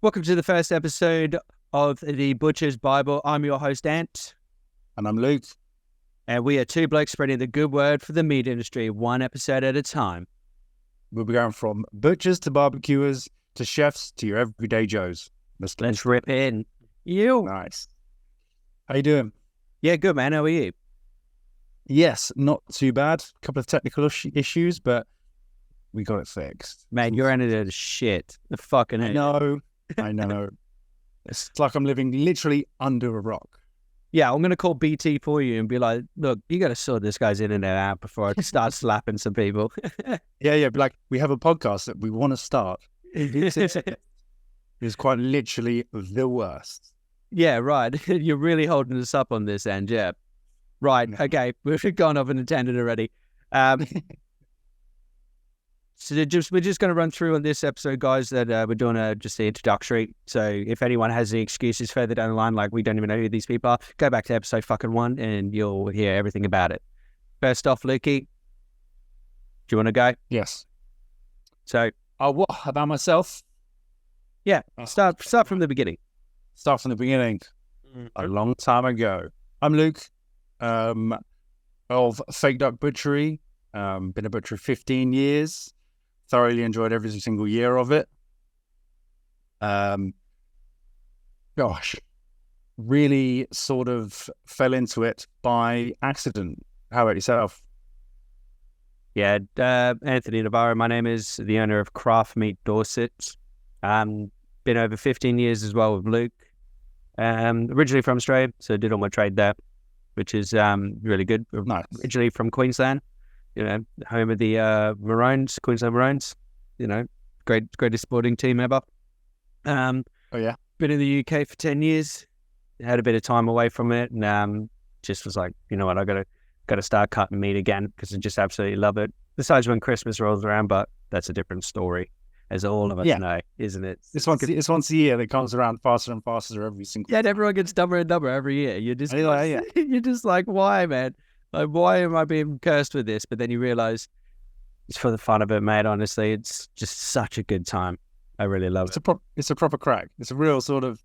Welcome to the first episode of the Butcher's Bible. I'm your host, Ant. And I'm Luke. And we are two blokes spreading the good word for the meat industry, one episode at a time. We'll be going from butchers to barbecuers to chefs to your everyday Joes. Let's rip in. You. Nice. How you doing? Yeah, good, man. How are you? Yes, not too bad. A couple of technical issues, but we got it fixed. Man, your internet is shit. The fucking I know. It's like I'm living literally under a rock. Yeah, I'm going to call BT for you and be like, look, you got to sort this guy's internet out before I start slapping some people. Yeah. But like, we have a podcast that we want to start. It's quite literally the worst. Yeah, right. You're really holding us up on this end, yeah. Right, okay. We've gone off on a tangent already. So we're just going to run through on this episode, guys, that we're doing just the introductory. So if anyone has any excuses further down the line, like we don't even know who these people are, go back to episode fucking 1 and you'll hear everything about it. First off, Lukey, do you want to go? Yes. So, what about myself? Yeah, start from the beginning. Start from the beginning. A long time ago. I'm Luke, of Fake Duck Butchery. Been a butcher 15 years. Thoroughly enjoyed every single year of it. Really sort of fell into it by accident. How about yourself? Yeah, Anthony Navarro, my name is, the owner of Craft Meat Dorset. Been over 15 years as well with Luke. Originally from Australia, so did all my trade there, which is really good. Nice. Originally from Queensland, you know, home of the Maroons, Queensland Maroons, you know, greatest sporting team ever. Oh yeah. Been in the UK for 10 years, had a bit of time away from it, and just was like, you know what, I gotta start cutting meat again because I just absolutely love it. Besides when Christmas rolls around, but that's a different story, as all of us know, isn't it? It's once a year that comes around faster and faster every single. Yeah, and everyone gets dumber and dumber every year. You're just yeah. You're just like, why, man? Like, why am I being cursed with this? But then you realize it's for the fun of it, mate. Honestly, it's just such a good time. I really love it. It's a proper crack. It's a real sort of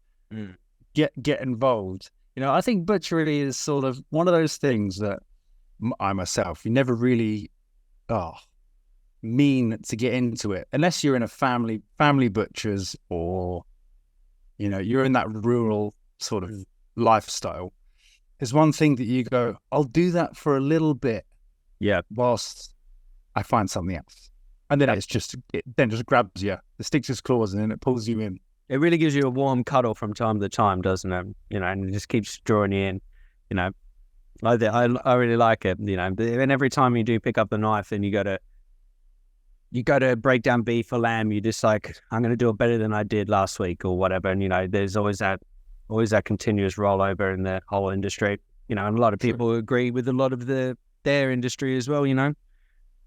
get involved. You know, I think butchery is sort of one of those things that I myself, you never really mean to get into it unless you're in a family butchers, or you know, you're in that rural sort of lifestyle. There's one thing that you go, I'll do that for a little bit, whilst I find something else, and then it just grabs you, it sticks its claws in, and it pulls you in. It really gives you a warm cuddle from time to time, doesn't it? You know, and it just keeps drawing you in. You know, I really like it. You know, and every time you do pick up the knife and you go to break down beef or lamb, you're just like, I'm going to do it better than I did last week or whatever. And, you know, there's always that continuous rollover in the whole industry, you know, and a lot of people agree with a lot of their industry as well, you know.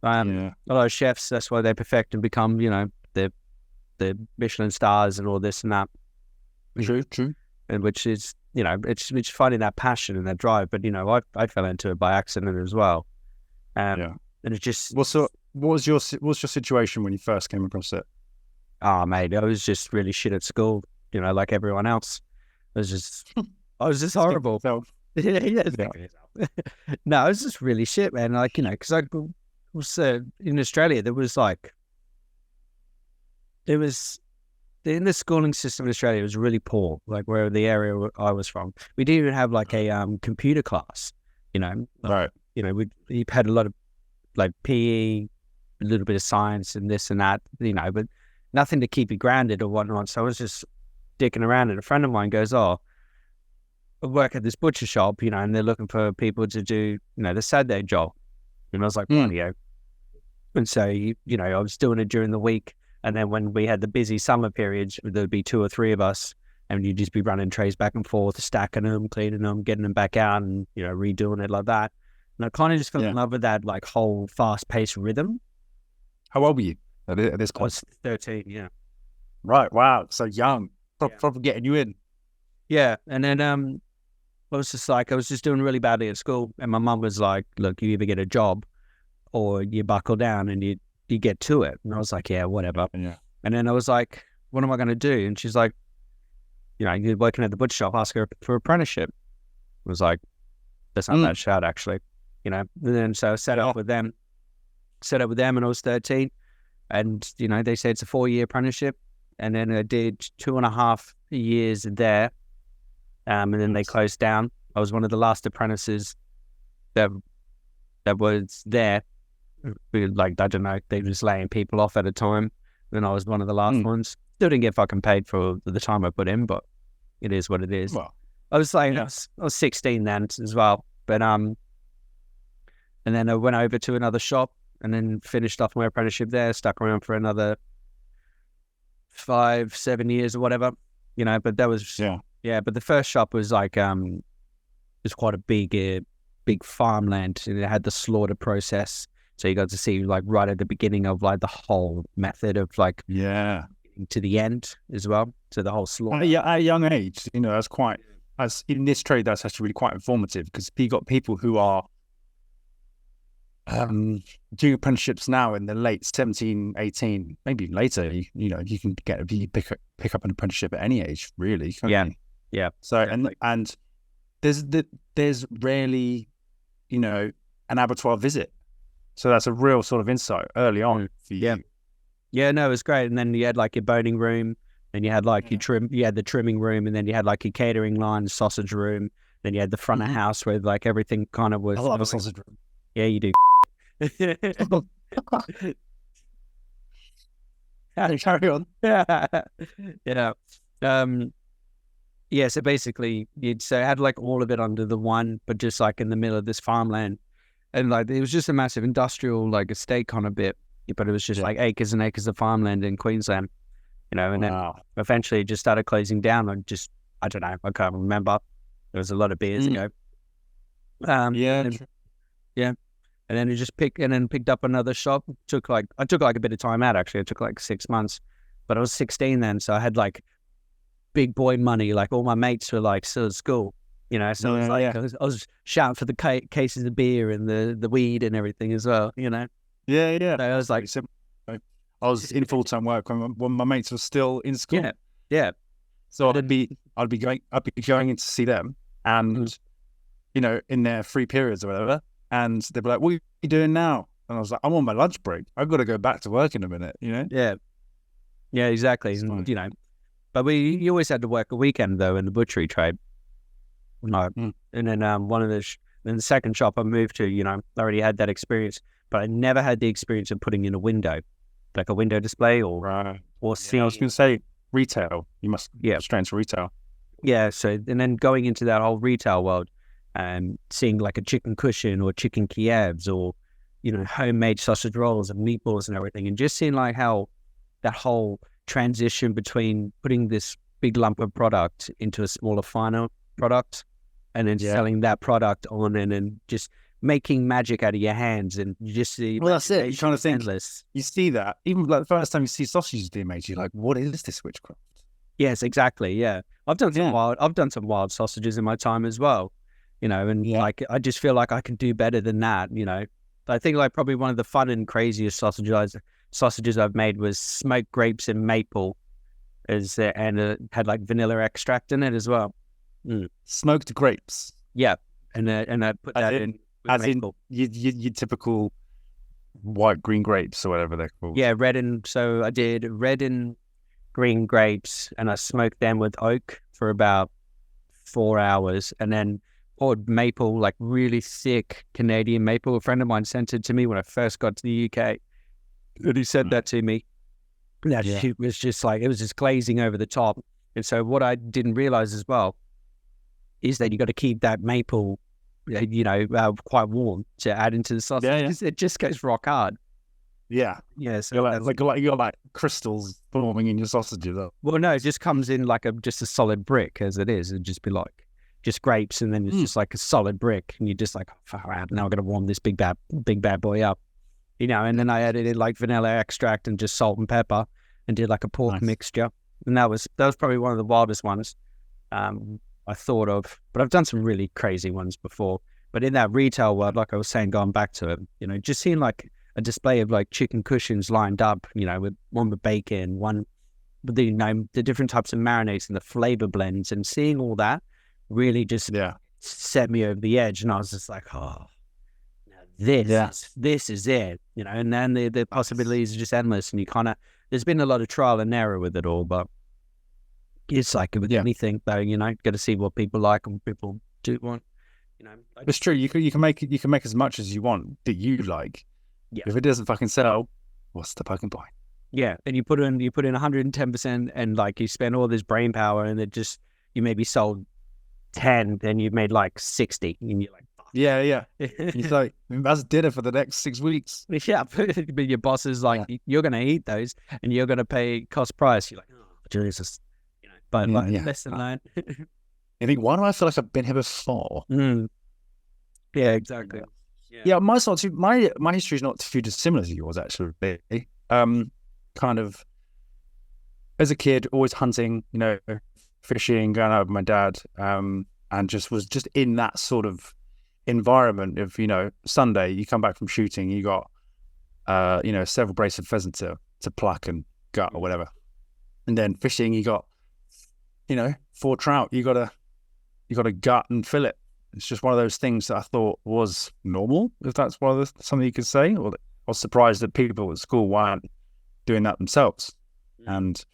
A lot of chefs, that's why they perfect and become, you know, the Michelin stars and all this and that. True. And which is, you know, it's finding that passion and that drive. But, you know, I fell into it by accident as well. And it just... What was your situation when you first came across it? Oh, mate, I was just really shit at school, you know, like everyone else. I was just horrible. Yeah. No, I was just really shit, man. Like, you know, because I was in Australia, there was in the schooling system in Australia, it was really poor. Like where the area I was from, we didn't even have like a computer class. You know, right? You know, we had a lot of like PE, a little bit of science and this and that. You know, but nothing to keep you grounded or whatnot. So I was just dicking around, and a friend of mine goes, "Oh, I work at this butcher shop, you know, and they're looking for people to do, you know, the Saturday job." And I was like, "Yeah." And so, you know, I was doing it during the week. And then when we had the busy summer periods, there'd be 2 or 3 of us, and you'd just be running trays back and forth, stacking them, cleaning them, getting them back out, and, you know, redoing it like that. And I kind of just fell in love with that, like, whole fast-paced rhythm. How old were you at this point? I was 13, yeah. Right, wow, so young. Probably getting you in. Yeah, and then I was just doing really badly at school, and my mum was like, look, you either get a job or you buckle down and you get to it. And I was like, yeah, whatever. Yeah. And then I was like, what am I going to do? And she's like, you're working at the butcher shop, ask her for apprenticeship. I was like, that's not that shout, actually, And then so I set up with them when I was 13. And, they said it's a 4-year apprenticeship. And then I did 2.5 years there. And then they closed down. I was one of the last apprentices that was there. Like, I don't know, they were just laying people off at a time. And I was one of the last ones. Still didn't get fucking paid for the time I put in, but it is what it is. Well, I was like, I was 16 then as well. But and then I went over to another shop and then finished off my apprenticeship there, stuck around for another 5-7 years or whatever, but that was, but the first shop was like, it was quite a big farmland, and it had the slaughter process. So you got to see like right at the beginning of like the whole method of like, to the end as well. So the whole slaughter. At a young age, as in this trade, that's actually really quite informative, because you got people who are doing apprenticeships now in the late 17, 18, maybe later. You can pick up an apprenticeship at any age, really. Can't you? So and there's rarely, an abattoir visit. So that's a real sort of insight early on for you. Yeah, no, it was great. And then you had like your boning room, and you had like you had the trimming room, and then you had like your catering line, sausage room. Then you had the front of house where like everything kind of was. I love a sausage room. Yeah, you do. Carry on. So basically it had like all of it under the one, but just like in the middle of this farmland. And like it was just a massive industrial like estate kind of bit, but it was just like acres and acres of farmland in Queensland, and then eventually it just started closing down. I don't know, I can't remember. There was a lot of beers ago. And then picked up another shop. I took like a bit of time out, actually. I took like 6 months, but I was 16 then. So I had like big boy money. Like all my mates were like still at school, so it was like, I was shouting for the cases of beer and the weed and everything as well, Yeah. So I was like, I was in full-time work when my mates were still in school. Yeah. So I'd be going in to see them, and in their free periods or whatever. And they'd be like, what are you doing now? And I was like, I'm on my lunch break. I've got to go back to work in a minute, Yeah, exactly. And, but you always had to work a weekend, though, in the butchery trade. And then then the second shop I moved to, I already had that experience, but I never had the experience of putting in a window, like a window display or seeing. I was going to say retail. You must straight into retail. Yeah, so, and then going into that whole retail world, and seeing like a chicken cushion or chicken Kievs or, homemade sausage rolls and meatballs and everything. And just seeing like how that whole transition between putting this big lump of product into a smaller, finer product and then selling that product on and then just making magic out of your hands. And you just see, well, that's it. You're trying to think, endless. You see that even like the first time you see sausages being made, you're like, what is this witchcraft? Yes, exactly. Yeah. I've done some wild sausages in my time as well. Like I just feel like I can do better than that. I think like probably one of the fun and craziest sausages I've made was smoked grapes and maple, and it had like vanilla extract in it as well. Smoked grapes. Yeah, and I put that in as maple. In your typical white green grapes or whatever they're called. Yeah, so I did red and green grapes, and I smoked them with oak for about 4 hours, and then poured maple, like really thick Canadian maple. A friend of mine sent it to me when I first got to the UK. And he said that to me. That shit was just like, it was just glazing over the top. And so what I didn't realize as well is that you got to keep that maple, quite warm to add into the sausage. It just goes rock hard. Yeah. Yeah. So you got like crystals forming in your sausages. Well, no, it just comes in like just a solid brick as it is. It'd just be like, just grapes, and then it's just like a solid brick, and you're just like, far out. Now I'm gonna warm this big bad boy up, And then I added in like vanilla extract and just salt and pepper, and did like a pork mixture, and that was probably one of the wildest ones I thought of. But I've done some really crazy ones before. But in that retail world, like I was saying, going back to it, just seeing like a display of like chicken cushions lined up, with one with bacon, one the, you know, the different types of marinades and the flavor blends, and seeing all that really just Yeah. set me over the edge. And I was just like, oh, now this is it, you know. And then the possibilities are just endless, and you kind of, there's been a lot of trial and error with it all, but it's like with anything though, you know, got to see what people like and what people do want, you know. It's true. You can make as much as you want that you like. Yeah. If it doesn't fucking sell, what's the fucking point? Yeah, and you put in 110%, and like you spend all this brain power, and it just, you maybe sold 10, then you've made like 60, and you're like, fuck. Yeah. It's like, that's dinner for the next 6 weeks. Yeah, but your boss is like, you're going to eat those, and you're going to pay cost price. You're like, oh, Jesus, you know. But like, lesson learned. You think, why do I feel like I've been here before? Yeah, exactly. Yeah, my history is not too dissimilar to yours, actually. Kind of, as a kid, always hunting, you know, fishing, going out with my dad, and was in that sort of environment of, you know, Sunday, you come back from shooting, you got, you know, several brace of pheasant to pluck and gut or whatever. And then fishing, you got, you know, 4 trout, you got to gut and fillet. It's just one of those things that I thought was normal, if that's something you could say. Or I was surprised that people at school weren't doing that themselves. And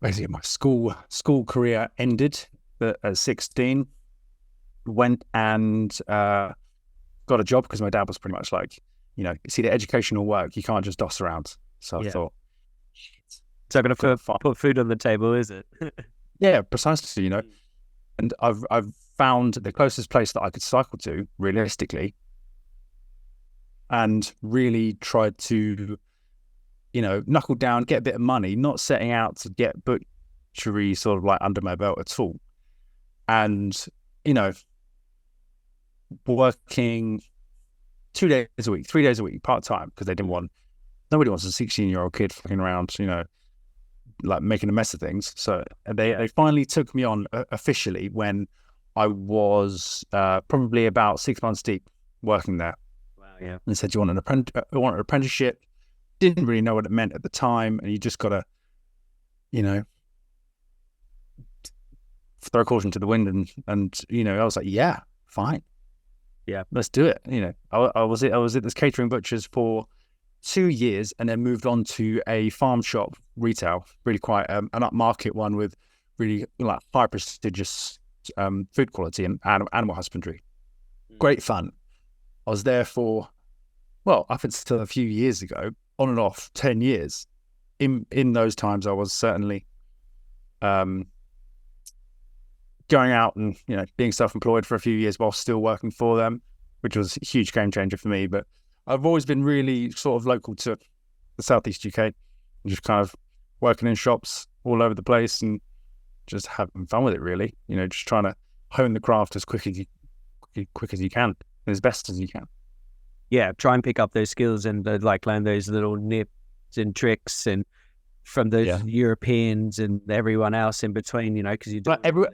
basically, my school career ended at 16. Went and got a job because my dad was pretty much like, you know, see, the educational work, you can't just doss around. So I thought, it's not going to put food on the table, is it? Yeah, precisely. You know, and I've found the closest place that I could cycle to, realistically, and really tried to, you know, knuckle down, get a bit of money, not setting out to get butchery sort of like under my belt at all. And, you know, working 2 days a week, 3 days a week, part-time, because nobody wants a 16-year-old kid fucking around, you know, like making a mess of things. So they finally took me on officially when I was probably about 6 months deep working there. Wow, yeah. And they said, you want an apprenticeship? Didn't really know what it meant at the time, and you just got to, you know, throw caution to the wind, and you know, I was like, yeah, fine, yeah, let's do it. You know, I was at this catering butcher's for 2 years, and then moved on to a farm shop retail, really quite an upmarket one with really like high prestigious food quality and animal husbandry. Great fun. I was there for, well, up until a few years ago, on and off 10 years. In those times, I was certainly going out and, you know, being self-employed for a few years while still working for them, which was a huge game changer for me. But I've always been really sort of local to the Southeast UK, and just kind of working in shops all over the place and just having fun with it, really. You know, just trying to hone the craft as quick as you can, as best as you can. Yeah, try and pick up those skills and like learn those little nips and tricks and from those Europeans and everyone else in between, you know, because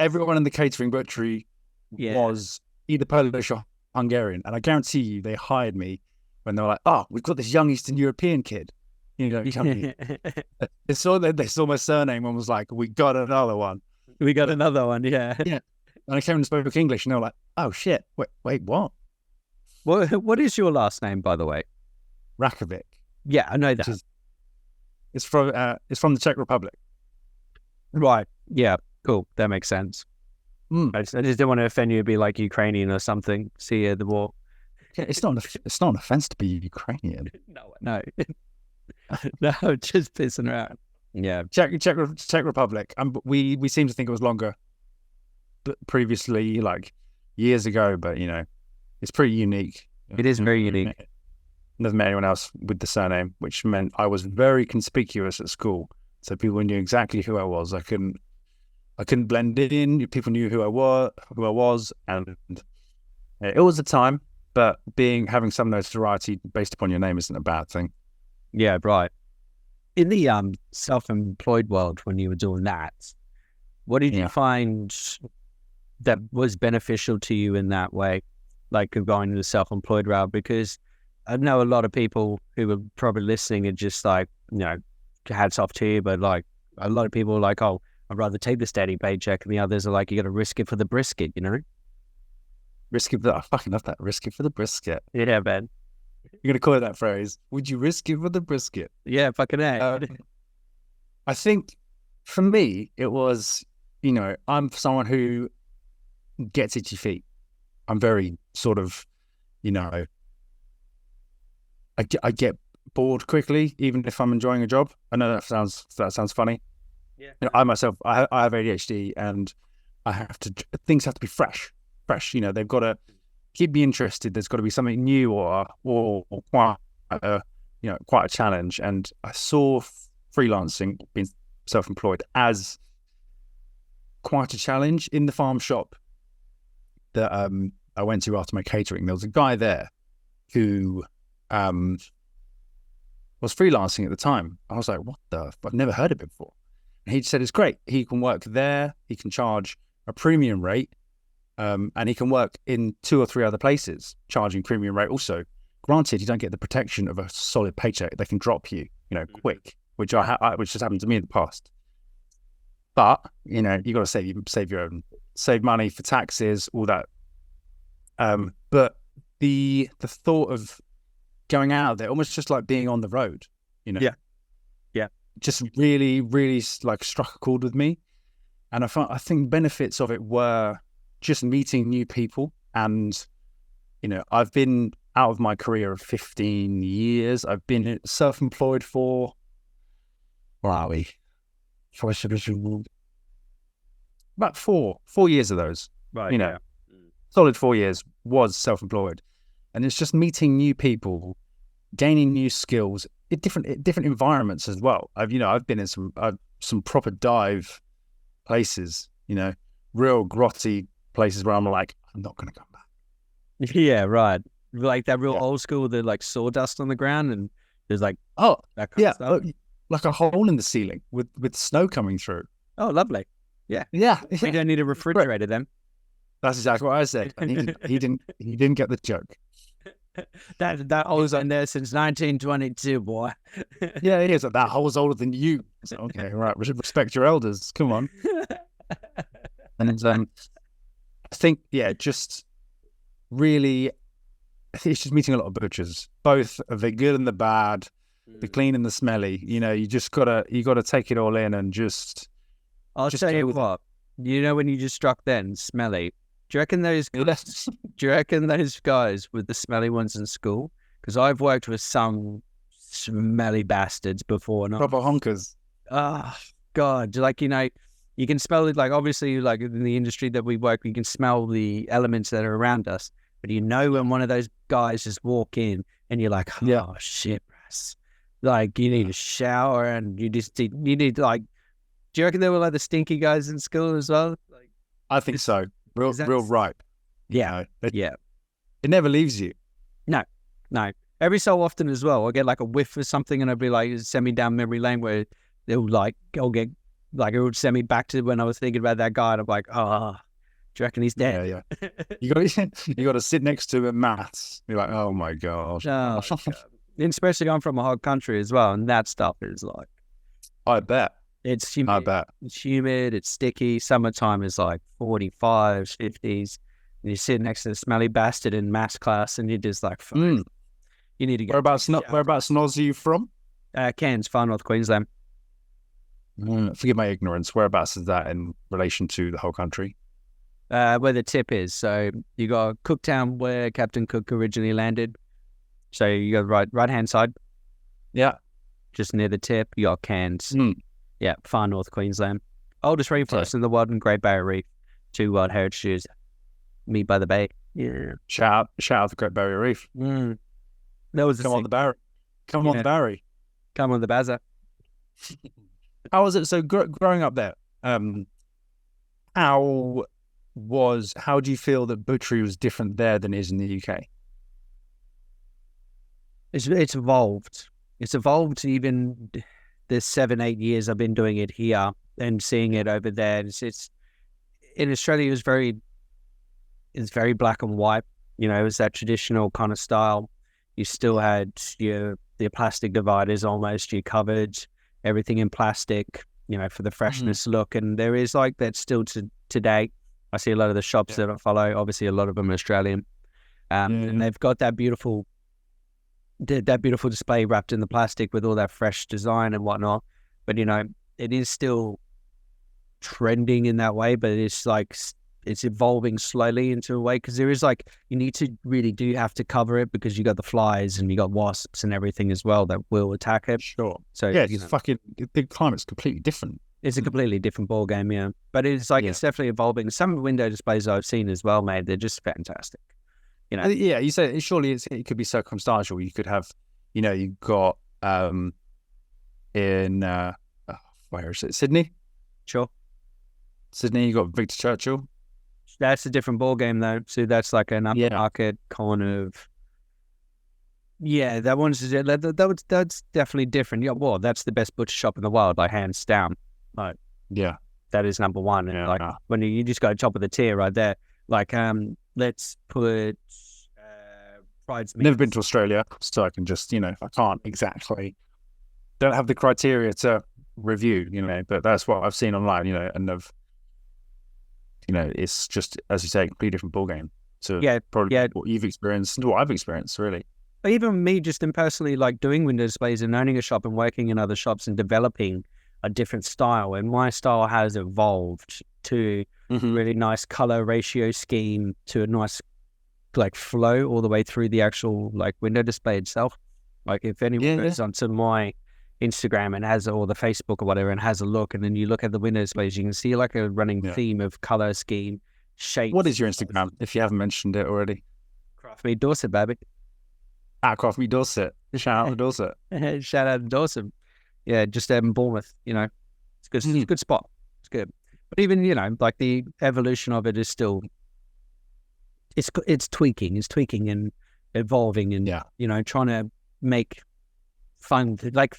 everyone in the catering butchery was either Polish or Hungarian, and I guarantee you they hired me when they were like, "Oh, we've got this young Eastern European kid." You know, they saw my surname and was like, "We got another one." We got another one, yeah. And I came and spoke English, and they were like, "Oh shit, wait, what?" What is your last name, by the way? Rakovic. Yeah, I know that. It's from the Czech Republic. Right. Yeah. Cool. That makes sense. I just didn't want to offend you, be like Ukrainian or something. See the war. Yeah, it's not an offense to be Ukrainian. No. No, just pissing around. Yeah. Czech Republic. We seem to think it was longer previously, like years ago, but you know, it's pretty unique. It is very unique. Never met anyone else with the surname, which meant I was very conspicuous at school. So people knew exactly who I was. I couldn't blend in. People knew who I was, and it was a time. But having some notoriety based upon your name isn't a bad thing. Yeah, right. In the self-employed world, when you were doing that, what did you find that was beneficial to you in that way, like going the self-employed route? Because I know a lot of people who are probably listening are just like, you know, hats off to you, but like, a lot of people are like, oh, I'd rather take the steady paycheck, and the others are like, you got to risk it for the brisket, you know? Risk it for the, I fucking love that. Risk it for the brisket. Yeah, man. You're gonna call it that phrase. Would you risk it for the brisket? Yeah, fucking A. I think for me, it was, you know, I'm someone who gets itchy feet. I'm very sort of, you know, I get bored quickly, even if I'm enjoying a job. I know that sounds funny. Yeah. You know, I myself, I have ADHD, and things have to be fresh. You know, they've got to keep me interested. There's got to be something new or quite quite a challenge. And I saw freelancing, being self-employed, as quite a challenge. In the farm shop that I went to after my catering, there was a guy there who was freelancing at the time. I was like, what the? I've never heard of it before. And he said it's great. He can work there. He can charge a premium rate, and he can work in 2 or 3 other places charging premium rate also. Granted, you don't get the protection of a solid paycheck. They can drop you, quick, which which has happened to me in the past. But you got to save money for taxes, all that. But the thought of going out of there, almost just like being on the road, Yeah. just really, really like struck a chord with me. And I think benefits of it were just meeting new people. And, I've been out of my career of 15 years. I've been self-employed for, where are we? About four years of those. Right. Solid 4 years was self-employed. And it's just meeting new people, gaining new skills in different environments as well. I've been in some proper dive places, real grotty places where I'm like, I'm not going to come back. Yeah, right. Like that real old school, the like sawdust on the ground, and there's like that kind of stuff. Like a hole in the ceiling with snow coming through. Oh, lovely. Yeah. We don't need a refrigerator then. That's exactly what I said. And he didn't get the joke. That hole's been there since 1922, boy. Yeah, it is. That hole's older than you. So, okay, right. We should respect your elders. Come on. And I think, just really, I think it's just meeting a lot of butchers, both the good and the bad, the clean and the smelly. You just gotta take it all in and just. I'll tell you what. When you just struck then, smelly. Do you reckon those guys with the smelly ones in school? Because I've worked with some smelly bastards before. Proper honkers. Oh, God. Like, you can smell it, like, obviously, like, in the industry that we work, you can smell the elements that are around us. But when one of those guys just walk in and you're like, oh, shit, Russ. Like, you need a shower and you need, like, do you reckon they were like the stinky guys in school as well? Like, I think so. Real ripe. Yeah. It never leaves you. No. Every so often as well, I'll get like a whiff of something and I'll be like, send me down memory lane where they'll like, it would send me back to when I was thinking about that guy and I'm like, do you reckon he's dead? Yeah. You got to sit next to him at maths. You're like, oh my gosh. Oh, God. And especially I'm from a hot country as well. And that stuff is like. I bet. It's humid. I bet. It's humid. It's sticky. Summertime is like 45s, 50s. And you sit next to the smelly bastard in maths class, and you're just like, fuck. You need to get. Whereabouts Noz are you from? Cairns, far north Queensland. Forgive my ignorance. Whereabouts is that in relation to the whole country? Where the tip is. So you got Cooktown, where Captain Cook originally landed. So you got right hand side. Yeah. Just near the tip, you got Cairns. Yeah, far north Queensland. Oldest rainforest in the world and Great Barrier Reef. 2 World Heritages. Meet by the Bay. Yeah. Shout out the Great Barrier Reef. That was Come on the Barry. Come on the Barry. Come on the Bazza. How was it? So growing up there, how do you feel that butchery was different there than it is in the UK? It's evolved. It's evolved even the 7-8 years I've been doing it here and seeing it over there. It's in Australia. It's very black and white. It was that traditional kind of style. You still had the plastic dividers almost. You covered everything in plastic. for the freshness look. And there is like that still today. I see a lot of the shops that I follow. Obviously, a lot of them are Australian, and they've got that beautiful display wrapped in the plastic with all that fresh design and whatnot. But it is still trending in that way, but it's like it's evolving slowly into a way, because there is like you do have to cover it, because you got the flies and you got wasps and everything as well that will attack it. Sure. So yeah, it's the climate's completely different. It's a completely different ball game, yeah. But it's like it's definitely evolving. Some window displays I've seen as well, mate, they're just fantastic. Yeah, you say surely it could be circumstantial. You could have, you've got in where is it? Sydney. Sure. Sydney, you got Victor Churchill. That's a different ball game though. So that's like an upmarket kind of. Yeah, that's definitely different. Yeah, well, that's the best butcher shop in the world, like hands down. Like, yeah, that is number one. And like when you just go top of the tier right there. Like, let's put Pride's Meats. Never been to Australia, so I can just I can't exactly, don't have the criteria to review, but that's what I've seen online, and I've, it's just, as you say, a completely different ball game to what you've experienced and what I've experienced, really. But even me, just in personally, like doing window displays and owning a shop and working in other shops and developing a different style, and my style has evolved to really nice color ratio scheme, to a nice like flow all the way through the actual like window display itself. Like if anyone goes onto my Instagram and has, or the Facebook or whatever, and has a look, and then you look at the window displays, you can see like a running theme of color scheme, shape. What is your Instagram, if you haven't mentioned it already? Craft Meat Dorset, baby. Craft Meat Dorset. Shout out to Dorset. Shout out to Dorset. Yeah, just in Bournemouth. It's good. It's a good spot. It's good. But even like the evolution of it is still. It's tweaking. It's tweaking and evolving, and trying to make fun, like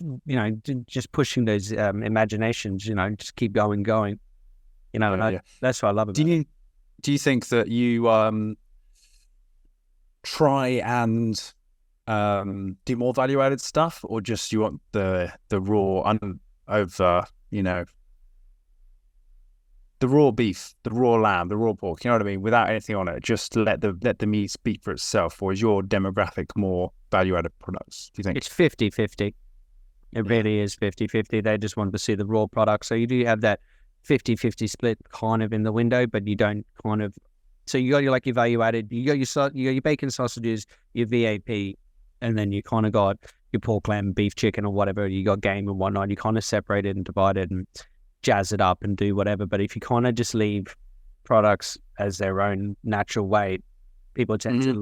just pushing those imaginations. Just keep going. That's what I love about it. Do you think that you try and do more value added stuff, or just you want the raw the raw beef, the raw lamb, the raw pork, you know what I mean, without anything on it, just let the meat speak for itself? Or is your demographic more value added products, do you think? It's 50-50. It really is 50-50. They just want to see the raw product. So you do have that 50-50 split kind of in the window, but you don't kind of. So you got your value added. You got your bacon sausages, your VAP, and then you kind of got your pork, lamb, beef, chicken, or whatever. You got game and whatnot. You kind of separate it and divide it and jazz it up and do whatever. But if you kind of just leave products as their own natural weight, people tend to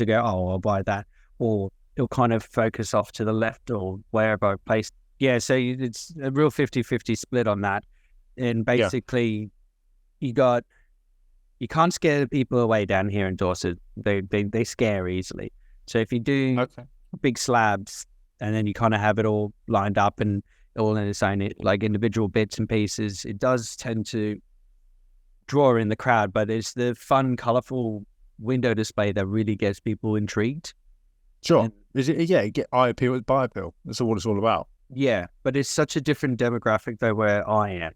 go, oh, I'll buy that, or it'll kind of focus off to the left or wherever placed. Yeah, so it's a real 50-50 split on that. And basically, you can't scare the people away down here in Dorset. They scare easily. So if you do big slabs, and then you kind of have it all lined up and all in its own like individual bits and pieces, it does tend to draw in the crowd. But it's the fun, colourful window display that really gets people intrigued. Sure. Is it? Yeah, get eye appeal with buy appeal. That's what it's all about. Yeah, but it's such a different demographic though where I am,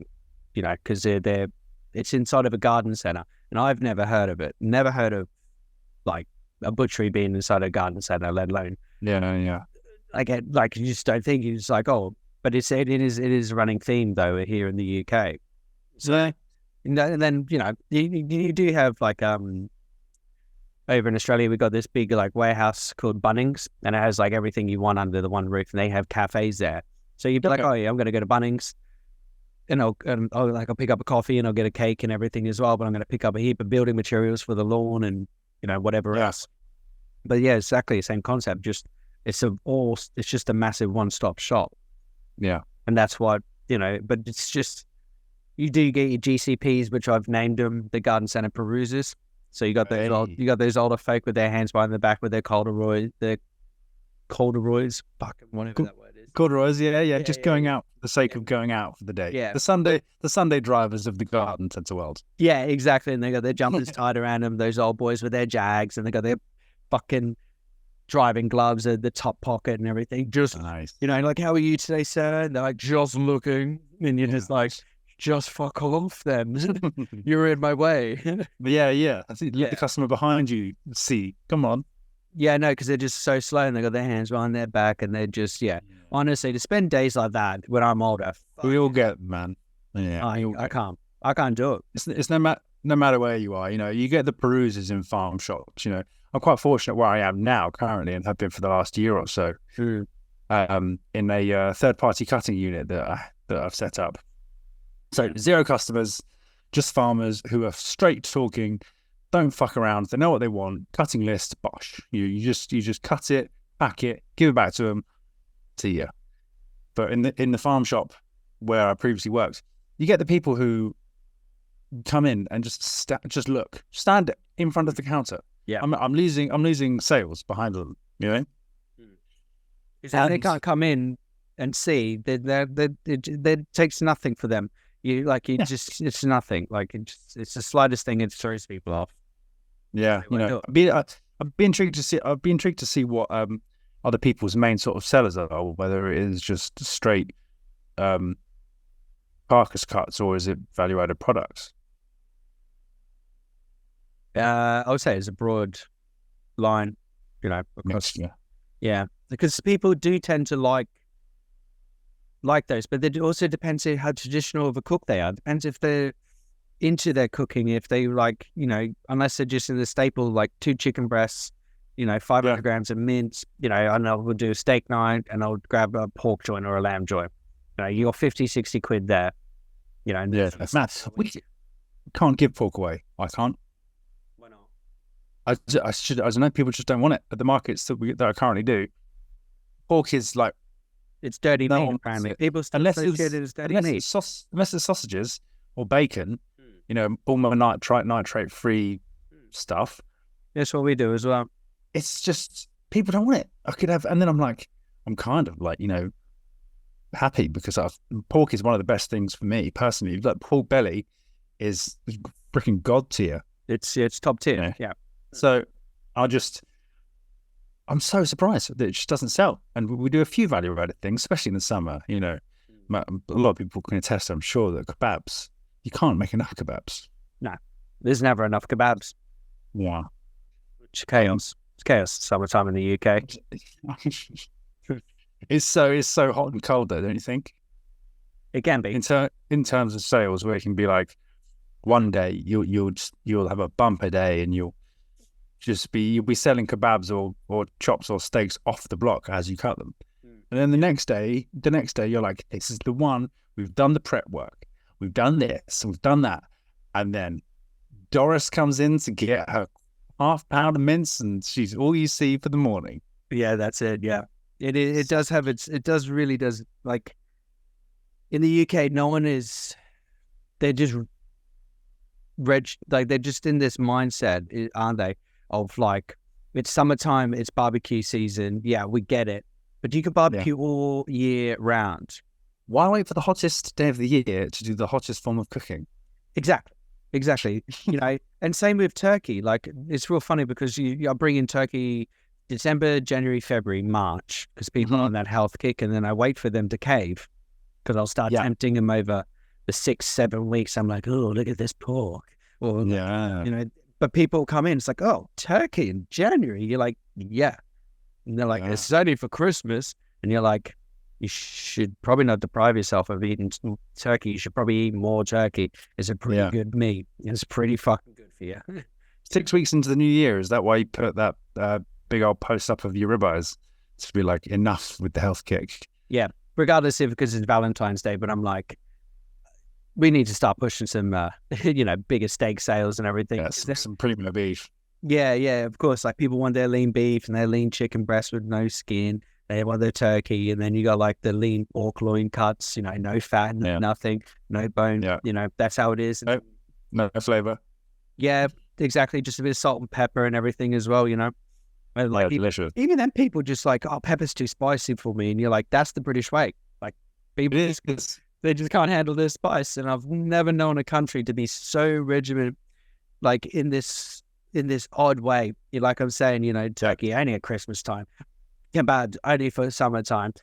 because it's inside of a garden centre, and I've never heard of it. Never heard of like a butchery being inside a garden centre, let alone. Yeah. Like you just don't think, it's like, oh, but it is a running theme though here in the UK. So and then you do have like over in Australia we got this big like warehouse called Bunnings, and it has like everything you want under the one roof, and they have cafes there. So you'd be like, oh yeah, I'm going to go to Bunnings, and I'll pick up a coffee and I'll get a cake and everything as well, but I'm going to pick up a heap of building materials for the lawn and whatever else. But yeah, exactly the same concept. Just it's just a massive one-stop shop. Yeah, and that's what But it's just you do get your GCPs, which I've named them the Garden Centre Perusers. So you got those older folk with their hands behind the back with their corduroys, fucking whatever that word is. Corduroys, yeah. Just going out for the sake of going out for the day. Yeah. The Sunday drivers of the Garden Centre world. Yeah, exactly. And they got their jumpers tied around them, those old boys with their Jags, and they got their fucking driving gloves at the top pocket and everything. Just, Nice. like, how are you today, sir? And they're like, just looking. And you're just like, just fuck off then. You're in my way. Yeah. I think let the customer behind you see. Come on. Yeah, no, because they're just so slow and they got their hands behind their back and they're just, honestly, to spend days like that when I'm older, We all get, man. Yeah. I can't do it. It's no matter where you are, you get the peruses in farm shops. I'm quite fortunate where I am now currently, and have been for the last year or so, in a third-party cutting unit that I've set up. So 0 customers, just farmers who are straight talking, don't fuck around. They know what they want. Cutting list, bosh. You just cut it, pack it, give it back to them. See ya. But in the farm shop where I previously worked, you get the people who come in and just stand in front of the counter. Yeah, I'm losing sales behind them. They can't come in and see. That takes nothing for them. It's nothing. Like it's the slightest thing. It throws people off. Yeah, I'd be intrigued to see what other people's main sort of sellers are, whether it is just straight carcass cuts or is it value-added products. I would say it's a broad line, across. Yeah, because people do tend to like those, but it also depends on how traditional of a cook they are. It depends if they're into their cooking, if they like, unless they're just in the staple, like 2 chicken breasts, 500 grams of mince, and we'll do a steak night and I'll grab a pork joint or a lamb joint. You're 50, 60 quid there. Matt, we can't give pork away. I can't. Why not? I don't know. People just don't want it at the markets that I currently do. Pork is like, it's dirty meat, apparently. People unless associate it as dirty meat. Unless it's sausages or bacon, all my nitrate free stuff. That's what we do as well. It's just people don't want it. I could have, and then I'm kind of like, happy because pork is one of the best things for me personally. Like pork belly is freaking god tier. It's top tier. Yeah. So I'm so surprised that it just doesn't sell. And we do a few value-added things, especially in the summer. A lot of people can attest, I'm sure, that kebabs, you can't make enough kebabs. No, there's never enough kebabs. Yeah. It's chaos. It's chaos summertime in the UK. It's so hot and cold though, don't you think? It can be. In terms of sales, where it can be like one day you'll have a bumper day and you'll be selling kebabs or chops or steaks off the block as you cut them. And then the next day you're like, this is the one, we've done the prep work, we've done this, we've done that. And then Doris comes in to get her half pound of mince and she's all you see for the morning. Yeah, that's it. Yeah. It does have it does really does, like in the UK, no one is, they're just they're just in this mindset, aren't they? Of like, it's summertime, it's barbecue season. Yeah, we get it. But you can barbecue all year round. Why wait for the hottest day of the year to do the hottest form of cooking? Exactly. And same with turkey. Like, it's real funny because I bring in turkey December, January, February, March, because people are on that health kick, and then I wait for them to cave because I'll start tempting them over the 6-7 weeks. I'm like, oh, look at this pork. Or, but people come in, it's like, oh, turkey in January. You're like, yeah. And they're like, it's only for Christmas. And you're like, you should probably not deprive yourself of eating turkey. You should probably eat more turkey. It's a pretty good meat. It's pretty fucking good for you. 6 weeks into the new year, is that why you put that big old post up of your ribeyes to be like, enough with the health kick? Yeah, regardless if because it's Valentine's Day, but I'm like, we need to start pushing some, bigger steak sales and everything. Yeah, some premium beef. Yeah, of course. Like people want their lean beef and their lean chicken breast with no skin. They want their turkey, and then you got like the lean pork loin cuts. No fat, nothing, no bone. Yeah. That's how it is. No flavor. Yeah, exactly. Just a bit of salt and pepper and everything as well. Like delicious. Even then, people just like, oh, pepper's too spicy for me, and you're like, that's the British way. Like people, they just can't handle this spice, and I've never known a country to be so regimented, like in this in this odd way. Like I'm saying, turkey only at Christmas time, kebab only for summertime,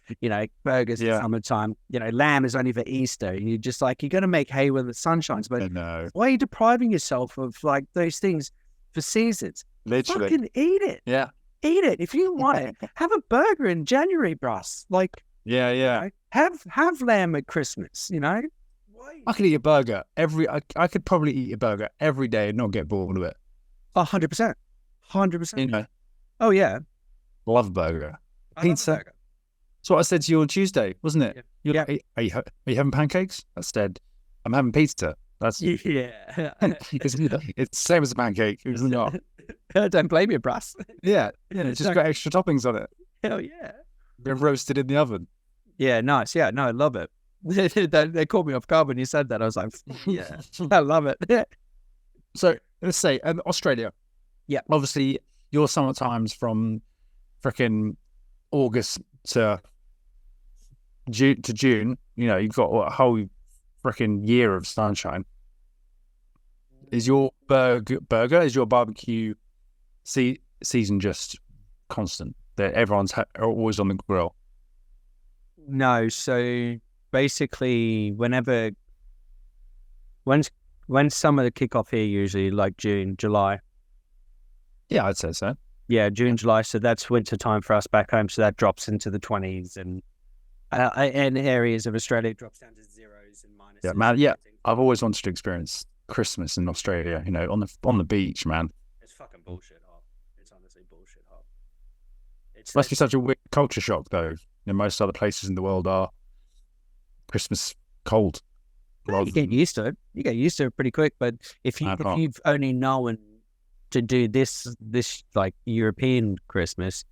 burgers Yeah. for summertime, lamb is only for Easter. And you're just like, you're going to make hay when the sun shines. But No, why are you depriving yourself of like those things for seasons? literally. Fucking eat it. Yeah. Eat it. If you want it, have a burger in January, bruss. Like, Yeah, yeah. have lamb at Christmas, Why? I could eat a burger I could probably eat a burger every day and not get bored of it. 100%. 100%. Oh, yeah. Love a burger. I love a Pizza. burger. That's what I said to you on Tuesday, wasn't it? You're Yeah. like, are you having pancakes? I said, I'm having pizza. That's Yeah. it's the same as a pancake, is it not? Don't blame you, bruss. Yeah, it's just got extra toppings on it. Hell yeah. They're roasted in the oven. Yeah, nice. Yeah, no, I love it. They caught me off guard when you said that. I was like, yeah, I love it. So let's say Australia. Yeah. Obviously, your summer times from freaking August to June. You've got a whole freaking year of sunshine. Is your is your barbecue season just constant? That everyone's always on the grill. No, so basically, when summer kick off here, usually like June, July. Yeah, I'd say so. Yeah, June, July. So that's winter time for us back home. So that drops into the 20s, and areas of Australia it drops down to zeros and minuses. Yeah, man. Yeah, I've always wanted to experience Christmas in Australia. On the beach, man. It's fucking bullshit hot. It's honestly bullshit hot. It's Must be such a weird culture shock, though. Most other places in the world are Christmas cold. You get used to it. You get used to it pretty quick. But if you've only known to do this like European Christmas,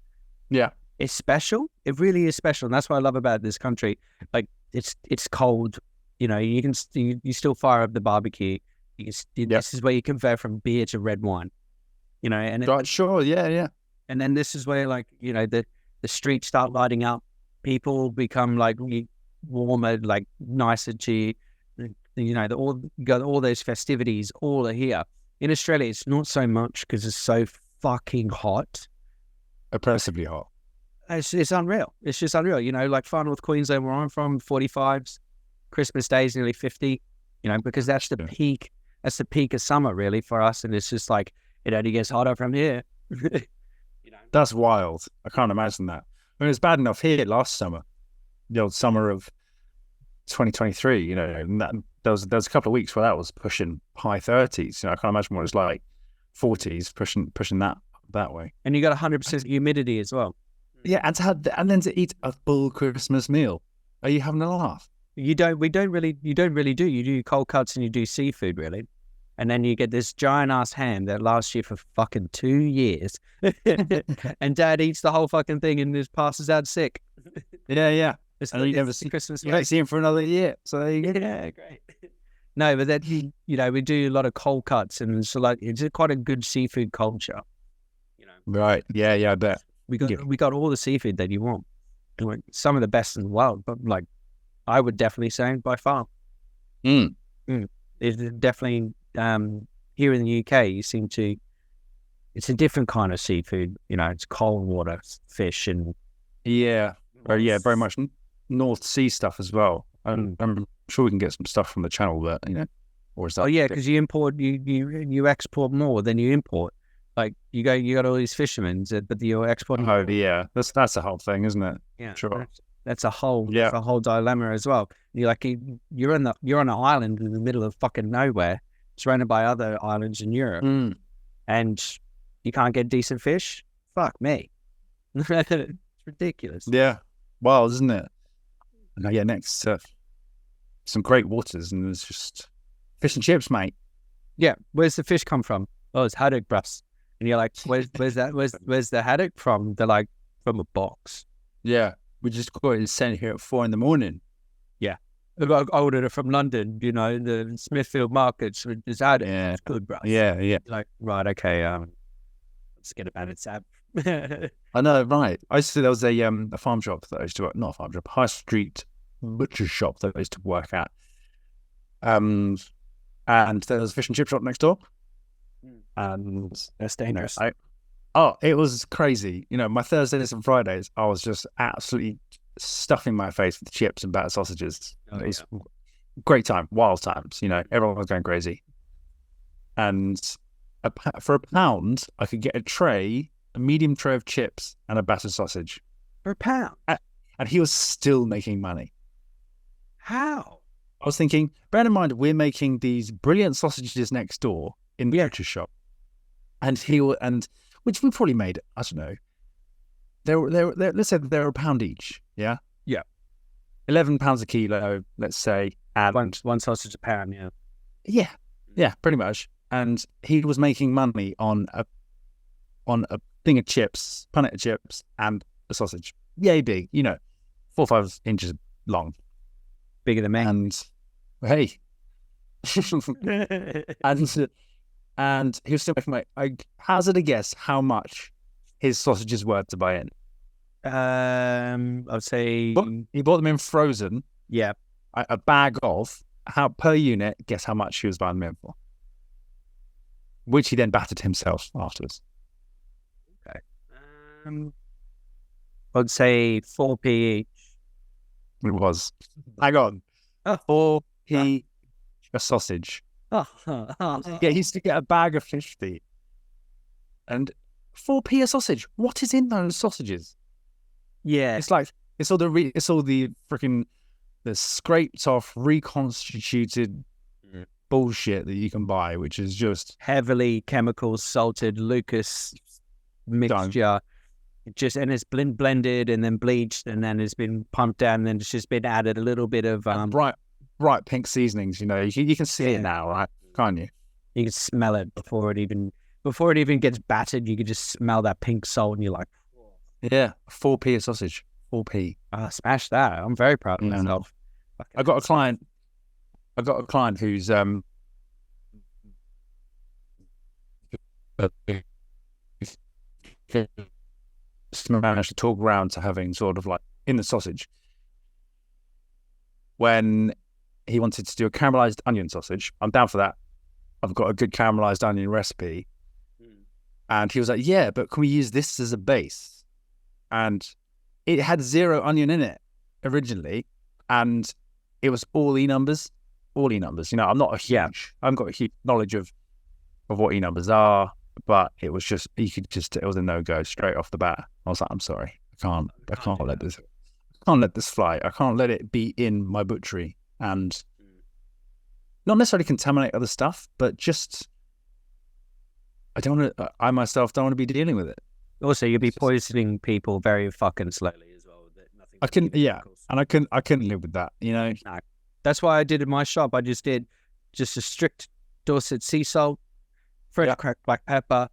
yeah, it's special. It really is special, and that's what I love about this country. Like it's cold. You can you still fire up the barbecue. This is where you convert from beer to red wine. And sure, yeah. And then this is where the streets start lighting up. People become like warmer, like nicer to you got all those festivities all are here. In Australia, it's not so much because it's so fucking hot. Oppressively hot. It's unreal. It's just unreal. Like far north Queensland, where I'm from, 45s. Christmas Day is nearly 50. Because that's the peak. That's the peak of summer, really, for us. And it's just like it only gets hotter from here. That's wild. I can't imagine that. I mean, it was bad enough here last summer, the old summer of 2023. And there was a couple of weeks where that was pushing high 30s. I can't imagine what it's like 40s pushing that way. And you got 100% humidity as well. Yeah, and then to eat a full Christmas meal. Are you having a laugh? You don't really do. You do cold cuts and you do seafood, really. And then you get this giant ass ham that lasts you for fucking 2 years. And Dad eats the whole fucking thing and just passes out sick. Yeah. And you never see Christmas. You don't see him for another year. So there you go. Yeah, great. No, but that we do a lot of cold cuts, and it's quite a good seafood culture. Right. Yeah, I bet. We got all the seafood that you want. Some of the best in the world, but I would definitely say by far. It's definitely here in the UK. It's a different kind of seafood. It's cold water fish and very much North Sea stuff as well. I'm sure we can get some stuff from the channel, but or is that? Oh yeah, because you import, you export more than you import. Like you got all these fishermen, but you're exporting. Oh yeah, that's the whole thing, isn't it? Yeah, sure. That's a whole dilemma as well. You're on an island in the middle of fucking nowhere, surrounded by other islands in Europe, and you can't get decent fish. Fuck me, it's ridiculous. Yeah, wild, isn't it? And I get next to some great waters, and there's just fish and chips, mate. Yeah, where's the fish come from? Oh, it's haddock, bruss. And you're like, where's the haddock from? They're like, from a box. Yeah, we just got it sent here at 4 a.m. Yeah, I ordered it from London. The Smithfield markets. It's haddock. Yeah, it's good, bruss. Yeah. Like, right, okay. Let's get about it, Sab. I know, right? I used to. There was a farm shop that I used to work. Not a farm shop, high street butcher shop that I used to work at. And there was a fish and chip shop next door. And That's you know, dangerous. it was crazy. You know, my Thursdays and Fridays, I was just absolutely stuffing my face with chips and battered sausages. Oh, It's great time, wild times. You know, everyone was going crazy. And for £1, I could get a medium tray of chips and a battered sausage. For £1. And he was still making money. How? I was thinking, bear in mind, we're making these brilliant sausages next door in the butcher shop. And which we probably made, I don't know. Let's say they're £1 each. Yeah. Yeah. £11 a kilo, let's say. And One sausage a pound, yeah. Yeah, pretty much. And he was making money on a thing of chips, punnet of chips, and a sausage. Yay big, 4 or 5 inches long. Bigger than me. And hey. and he was still making money. I hazard a guess how much his sausages were to buy in. I'd say He bought them in frozen. Yeah. A bag of how per unit. Guess how much he was buying them in for? Which he then battered himself afterwards. Okay. I'd say 4p each. It was. Hang on. 4p a sausage. Yeah, he used to get a bag of 50. And 4p a sausage. What is in those sausages? Yeah. It's like it's all the freaking the scraped off, reconstituted bullshit that you can buy, which is just heavily chemical salted Lucas mixture. And it's blended and then bleached and then it's been pumped down and then it's just been added a little bit of bright pink seasonings. You can see it now, right? Can't you? You can smell it before it even gets battered. You can just smell that pink salt and you're like, yeah, 4p a sausage. 4p. Smash that. I'm very proud of myself. I got a client who's managed to talk around to having sort of like in the sausage when he wanted to do a caramelized onion sausage. I'm down for that. I've got a good caramelized onion recipe. And he was like, yeah, but can we use this as a base? And it had 0 onion in it originally. And it was all E numbers. I'm not a huge, I haven't got a huge knowledge of what E numbers are, but it was just, it was a no-go straight off the bat. I was like, I'm sorry. I can't let this fly. I can't let it be in my butchery and not necessarily contaminate other stuff, but just, I myself don't want to be dealing with it. Also, you'll be poisoning people very fucking slowly as well. And I couldn't live with that, No. That's why I did in my shop. I just did a strict Dorset sea salt, fresh cracked black pepper,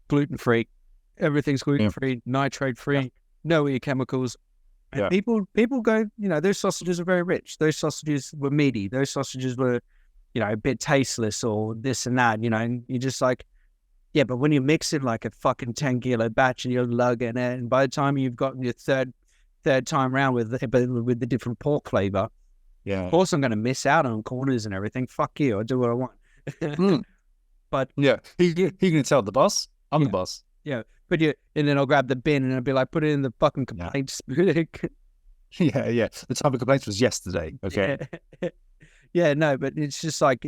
gluten-free. Everything's gluten-free, nitrate-free, no chemicals. And people go, those sausages are very rich. Those sausages were meaty. Those sausages were, a bit tasteless or this and that, and you're just like, yeah, but when you're mixing like a fucking 10-kilo batch and you're lugging it, and by the time you've gotten your third time around with the different pork flavor, of course I'm going to miss out on corners and everything. Fuck you, I'll do what I want. But yeah, he can tell the boss. I'm the boss. Yeah, but and then I'll grab the bin and I'll be like, put it in the fucking complaints. Yeah. The time of complaints was yesterday. Okay. Yeah, no, but it's just like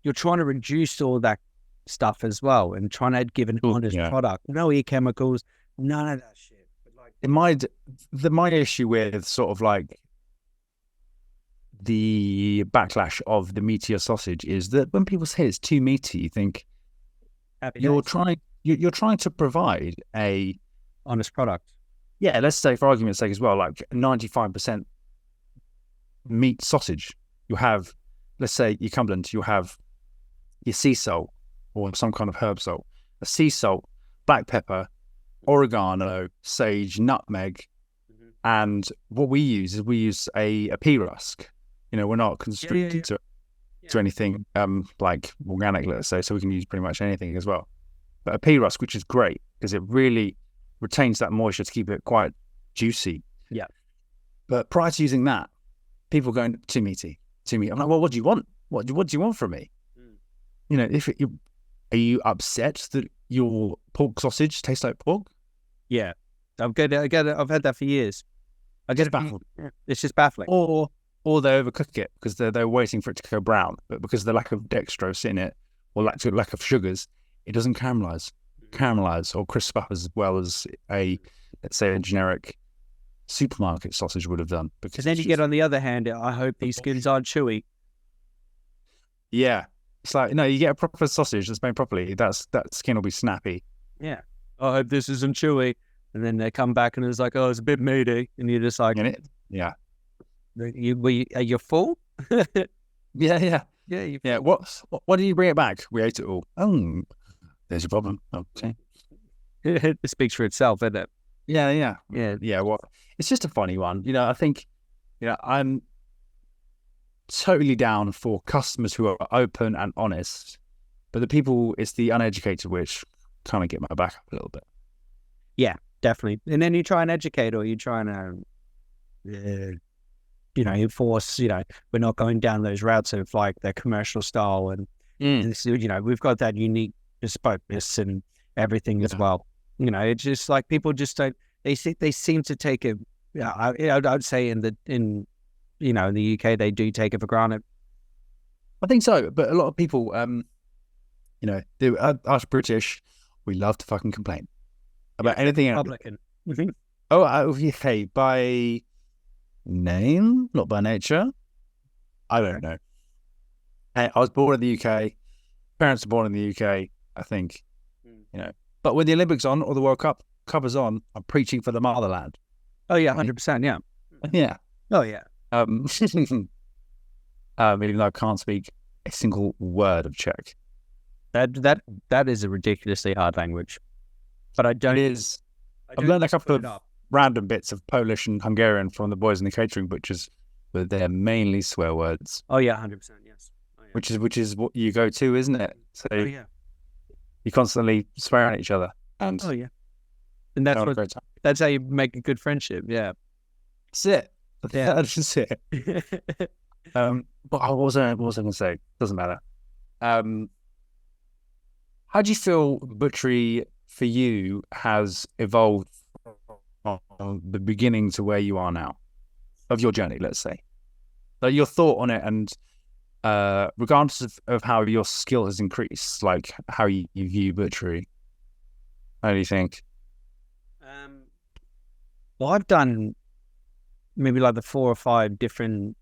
you're trying to reduce all that stuff as well and trying to give an honest product. No chemicals, none of that shit. But like, my issue with sort of like the backlash of the meatier sausage is that when people say it's too meaty, you think you're trying to provide a honest product. Yeah, let's say for argument's sake as well, like 95% meat sausage. You have, let's say, your Cumberland, you have your sea salt or some kind of herb salt, a sea salt, black pepper, oregano, sage, nutmeg, and what we use a pea rusk. We're not constricted to anything like organic, let's say, so we can use pretty much anything as well. But a pea rusk, which is great because it really retains that moisture to keep it quite juicy. Yeah. But prior to using that, people going too meaty. I'm like, well, what do you want? What do you want from me? If Are you upset that your pork sausage tastes like pork? Yeah, I've got it. I've had that for years. I get it. Baffled. It's just baffling. Or they overcook it because they're waiting for it to go brown, but because of the lack of dextrose in it or lack of sugars, it doesn't caramelize or crisp up as well as let's say a generic supermarket sausage would have done. Because then you get on the other hand, I hope these skins aren't chewy. Yeah, it's like no, you get a proper sausage that's made properly. That skin will be snappy. Yeah, I hope this isn't chewy. And then they come back and it's like, oh, it's a bit meaty, and you're just like, yeah. You're full? Yeah. Yeah. What did you bring it back? We ate it all. Oh, there's your problem. Okay. It speaks for itself, isn't it? Yeah. Yeah. Well, it's just a funny one. I think, I'm totally down for customers who are open and honest, but it's the uneducated which kind of get my back up a little bit. Yeah, definitely. And then you try and educate, or you try and enforce, we're not going down those routes of like the commercial style. And, we've got that unique bespokeness and everything as well. It's just like people just don't, they seem to take it. I'd say in the UK, they do take it for granted. I think so. But a lot of people, us British, we love to fucking complain about anything. Republican. Okay, by name, not by nature. I don't know. I was born in the UK. Parents were born in the UK, I think. But when the Olympics on or the World Cup is on, I'm preaching for the motherland. Oh yeah, 100%. Yeah. Yeah. Oh yeah. Even though I can't speak a single word of Czech. That is a ridiculously hard language. But I don't. It is. I've learned a couple of random bits of Polish and Hungarian from the boys in the catering butchers, but they're mainly swear words. Oh yeah, 100%. Yes. Oh, yeah. Which is what you go to, isn't it? So yeah. You constantly swear at each other. And yeah. And that's how you make a good friendship. Yeah. That's it. Yeah. That's it. But what was I going to say? Doesn't matter. How do you feel butchery for you has evolved from the beginning to where you are now of your journey, let's say? Like your thought on it, and regardless of how your skill has increased, like how you view butchery, how do you think? Well, I've done maybe like the 4 or 5 different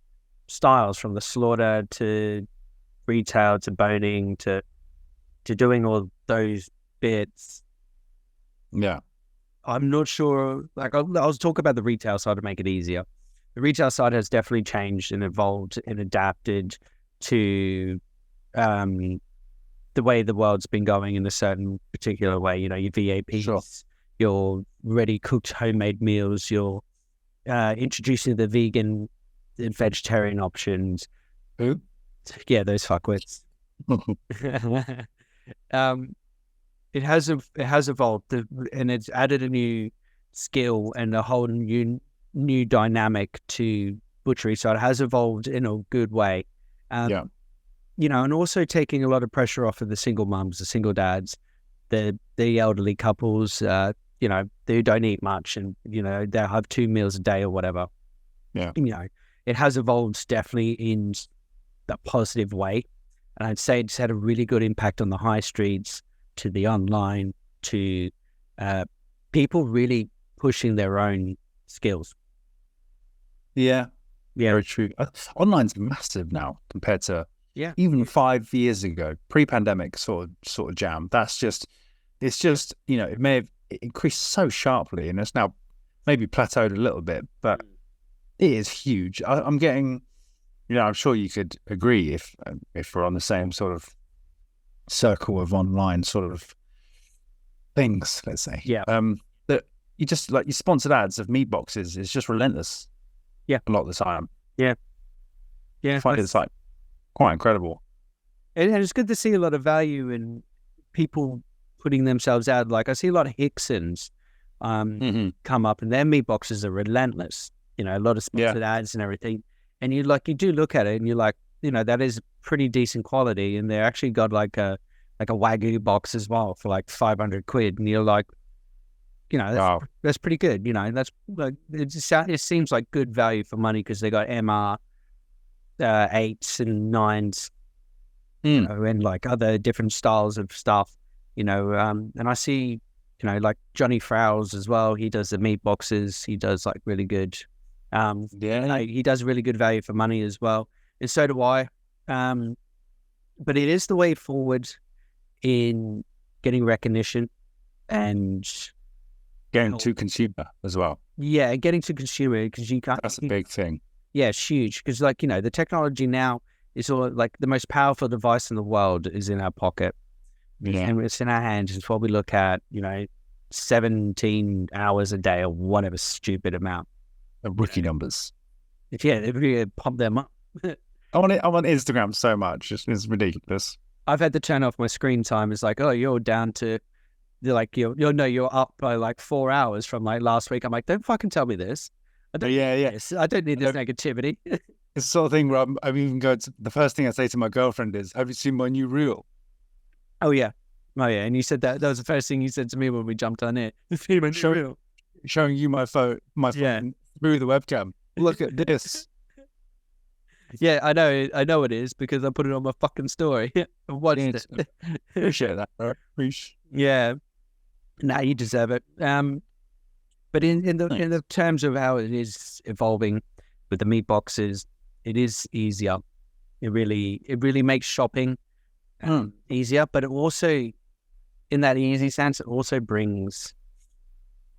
styles, from the slaughter to retail to boning to doing all those bits. Yeah. I'm not sure, like I'll talk about the retail side to make it easier. The retail side has definitely changed and evolved and adapted to the way the world's been going in a certain particular way. Your VAPs, Sure. Your ready cooked homemade meals, your introducing the vegan and vegetarian options. Who? Yeah, those fuckwits. It has evolved, and it's added a new skill and a whole new dynamic to butchery. So it has evolved in a good way. And also taking a lot of pressure off of the single mums, the single dads, the elderly couples, they don't eat much, and they'll have 2 meals a day or whatever. Yeah. It has evolved definitely in that positive way. And I'd say it's had a really good impact on the high streets, to the online, to people really pushing their own skills. Yeah. Very true. Online's massive now compared to even 5 years ago, pre-pandemic sort of jam. It's just it may have increased so sharply, and it's now maybe plateaued a little bit, but it is huge. I'm getting, I'm sure you could agree if we're on the same sort of circle of online sort of things, let's say. Yeah. That you just like your sponsored ads of meat boxes is just relentless. Yeah. A lot of the time. Yeah. I find it's like quite incredible. And it's good to see a lot of value in people putting themselves out. Like I see a lot of Hicksons come up, and their meat boxes are relentless. A lot of sponsored ads and everything. And you do look at it and you're like, that is pretty decent quality, and they actually got like a like a Wagyu box as well for like 500 quid. And you're like, Wow. that's pretty good. That's like, it seems like good value for money because they got MR 8s and 9s, and like other different styles of stuff, and I see, like Johnny Frowles as well. He does the meat boxes. He does like really good. He does really good value for money as well. And so do I. But it is the way forward in getting recognition and Getting to consumer as well. getting to consumer, because you can't. That's a big thing. Yeah, it's huge because, like, the technology now is all like the most powerful device in the world is in our pocket. Yeah. And it's in our hands. It's what we look at, 17 hours a day or whatever stupid amount. The rookie numbers. Yeah, if you pump them up. I'm on Instagram so much. It's ridiculous. I've had to turn off my screen time. It's like, oh, you're down to, you're up by like 4 hours from like last week. I'm like, don't fucking tell me this. I don't need this. I don't need this negativity. It's the sort of thing where I'm even going to, the first thing I say to my girlfriend is, have you seen my new reel? Oh, yeah. And you said that was the first thing you said to me when we jumped on it. Showing you my phone through the webcam. Look at this. Yeah, I know it is because I put it on my fucking story. I watched it. Appreciate that, bro. Yeah. Nah, you deserve it. But in the terms of how it is evolving with the meat boxes, it is easier. It really makes shopping easier, but it also, in that easy sense, it also brings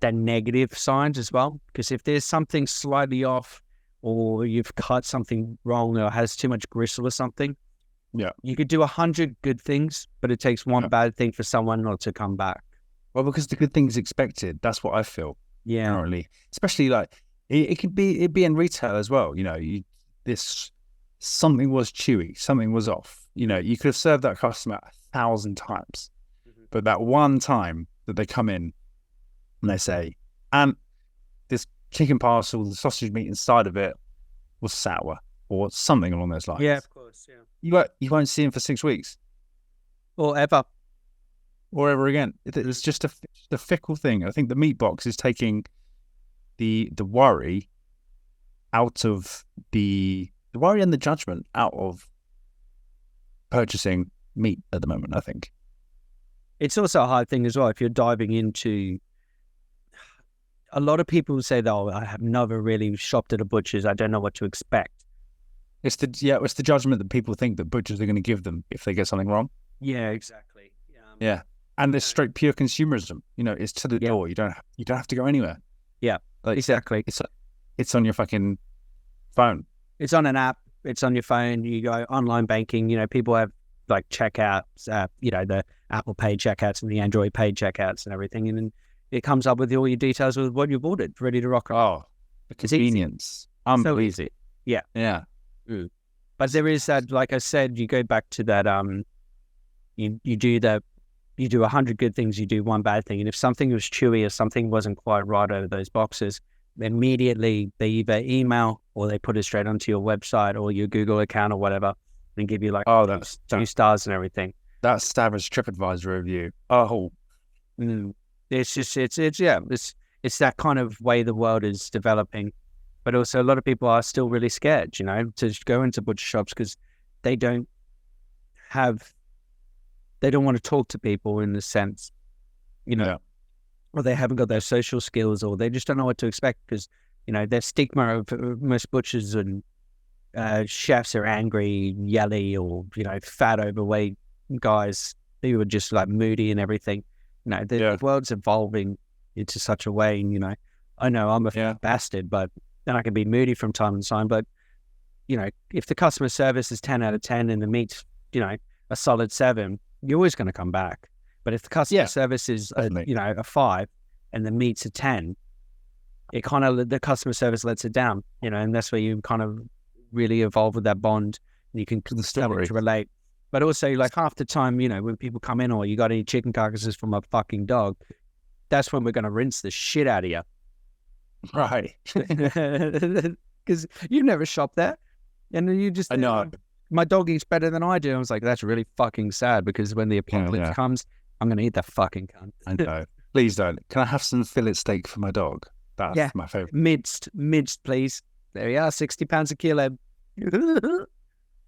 the negative signs as well. Because if there's something slightly off, or you've cut something wrong, or has too much gristle or something, you could do 100 good things, but it takes one bad thing for someone not to come back. Well, because the good thing is expected. That's what I feel. Yeah, currently, especially like it'd be in retail as well. Something was chewy, something was off. You could have served that customer 1,000 times, but that one time that they come in and they say, this chicken parcel, the sausage meat inside of it was sour, or something along those lines. Yeah, of course. Yeah, you won't see him for 6 weeks, or ever again. It's just a fickle thing. I think the meat box is taking the worry out of the worry and the judgment out of purchasing meat at the moment. I think it's also a hard thing as well if you're diving into. A lot of people say, "Oh, I have never really shopped at a butcher's. I don't know what to expect." It's the judgment that people think that butchers are going to give them if they get something wrong. Yeah, exactly. Yeah, and it's straight pure consumerism. It's to the door. You don't have to go anywhere. Yeah, exactly. It's on your fucking phone. It's on an app. It's on your phone. You go online banking. People have like checkouts. The Apple Pay checkouts and the Android Pay checkouts and everything, and then it comes up with all your details with what you've ordered, ready to rock. Oh, the convenience. So easy. Yeah. Yeah. But there is that, like I said, you go back to that, you do 100 good things, you do one bad thing. And if something was chewy or something wasn't quite right over those boxes, immediately they either email or they put it straight onto your website or your Google account or whatever and give you like 2 stars and everything. That savage TripAdvisor review. Oh. It's just, it's that kind of way the world is developing. But also a lot of people are still really scared, to go into butcher shops because they don't want to talk to people in the sense, or they haven't got those social skills, or they just don't know what to expect because, their stigma of most butchers and chefs are angry, yelly, or, fat, overweight guys who are just like moody and everything. The world's evolving into such a way, and, I know I'm a bastard, but then I can be moody from time to time. But, if the customer service is 10 out of 10 and the meat's, a solid 7, you're always going to come back. But if the customer service is, a 5 and the meat's a 10, it kind of, the customer service lets it down, and that's where you kind of really evolve with that bond and you can start to relate. But also, like, half the time, when people come in, or you got any chicken carcasses from a fucking dog, that's when we're going to rinse the shit out of you. Right. Because you've never shopped there. And you just... I know. my dog eats better than I do. I was like, that's really fucking sad because when the apocalypse comes, I'm going to eat that fucking cunt. I know. Please don't. Can I have some fillet steak for my dog? That's my favorite. Minced, please. There you are, £60 a kilo.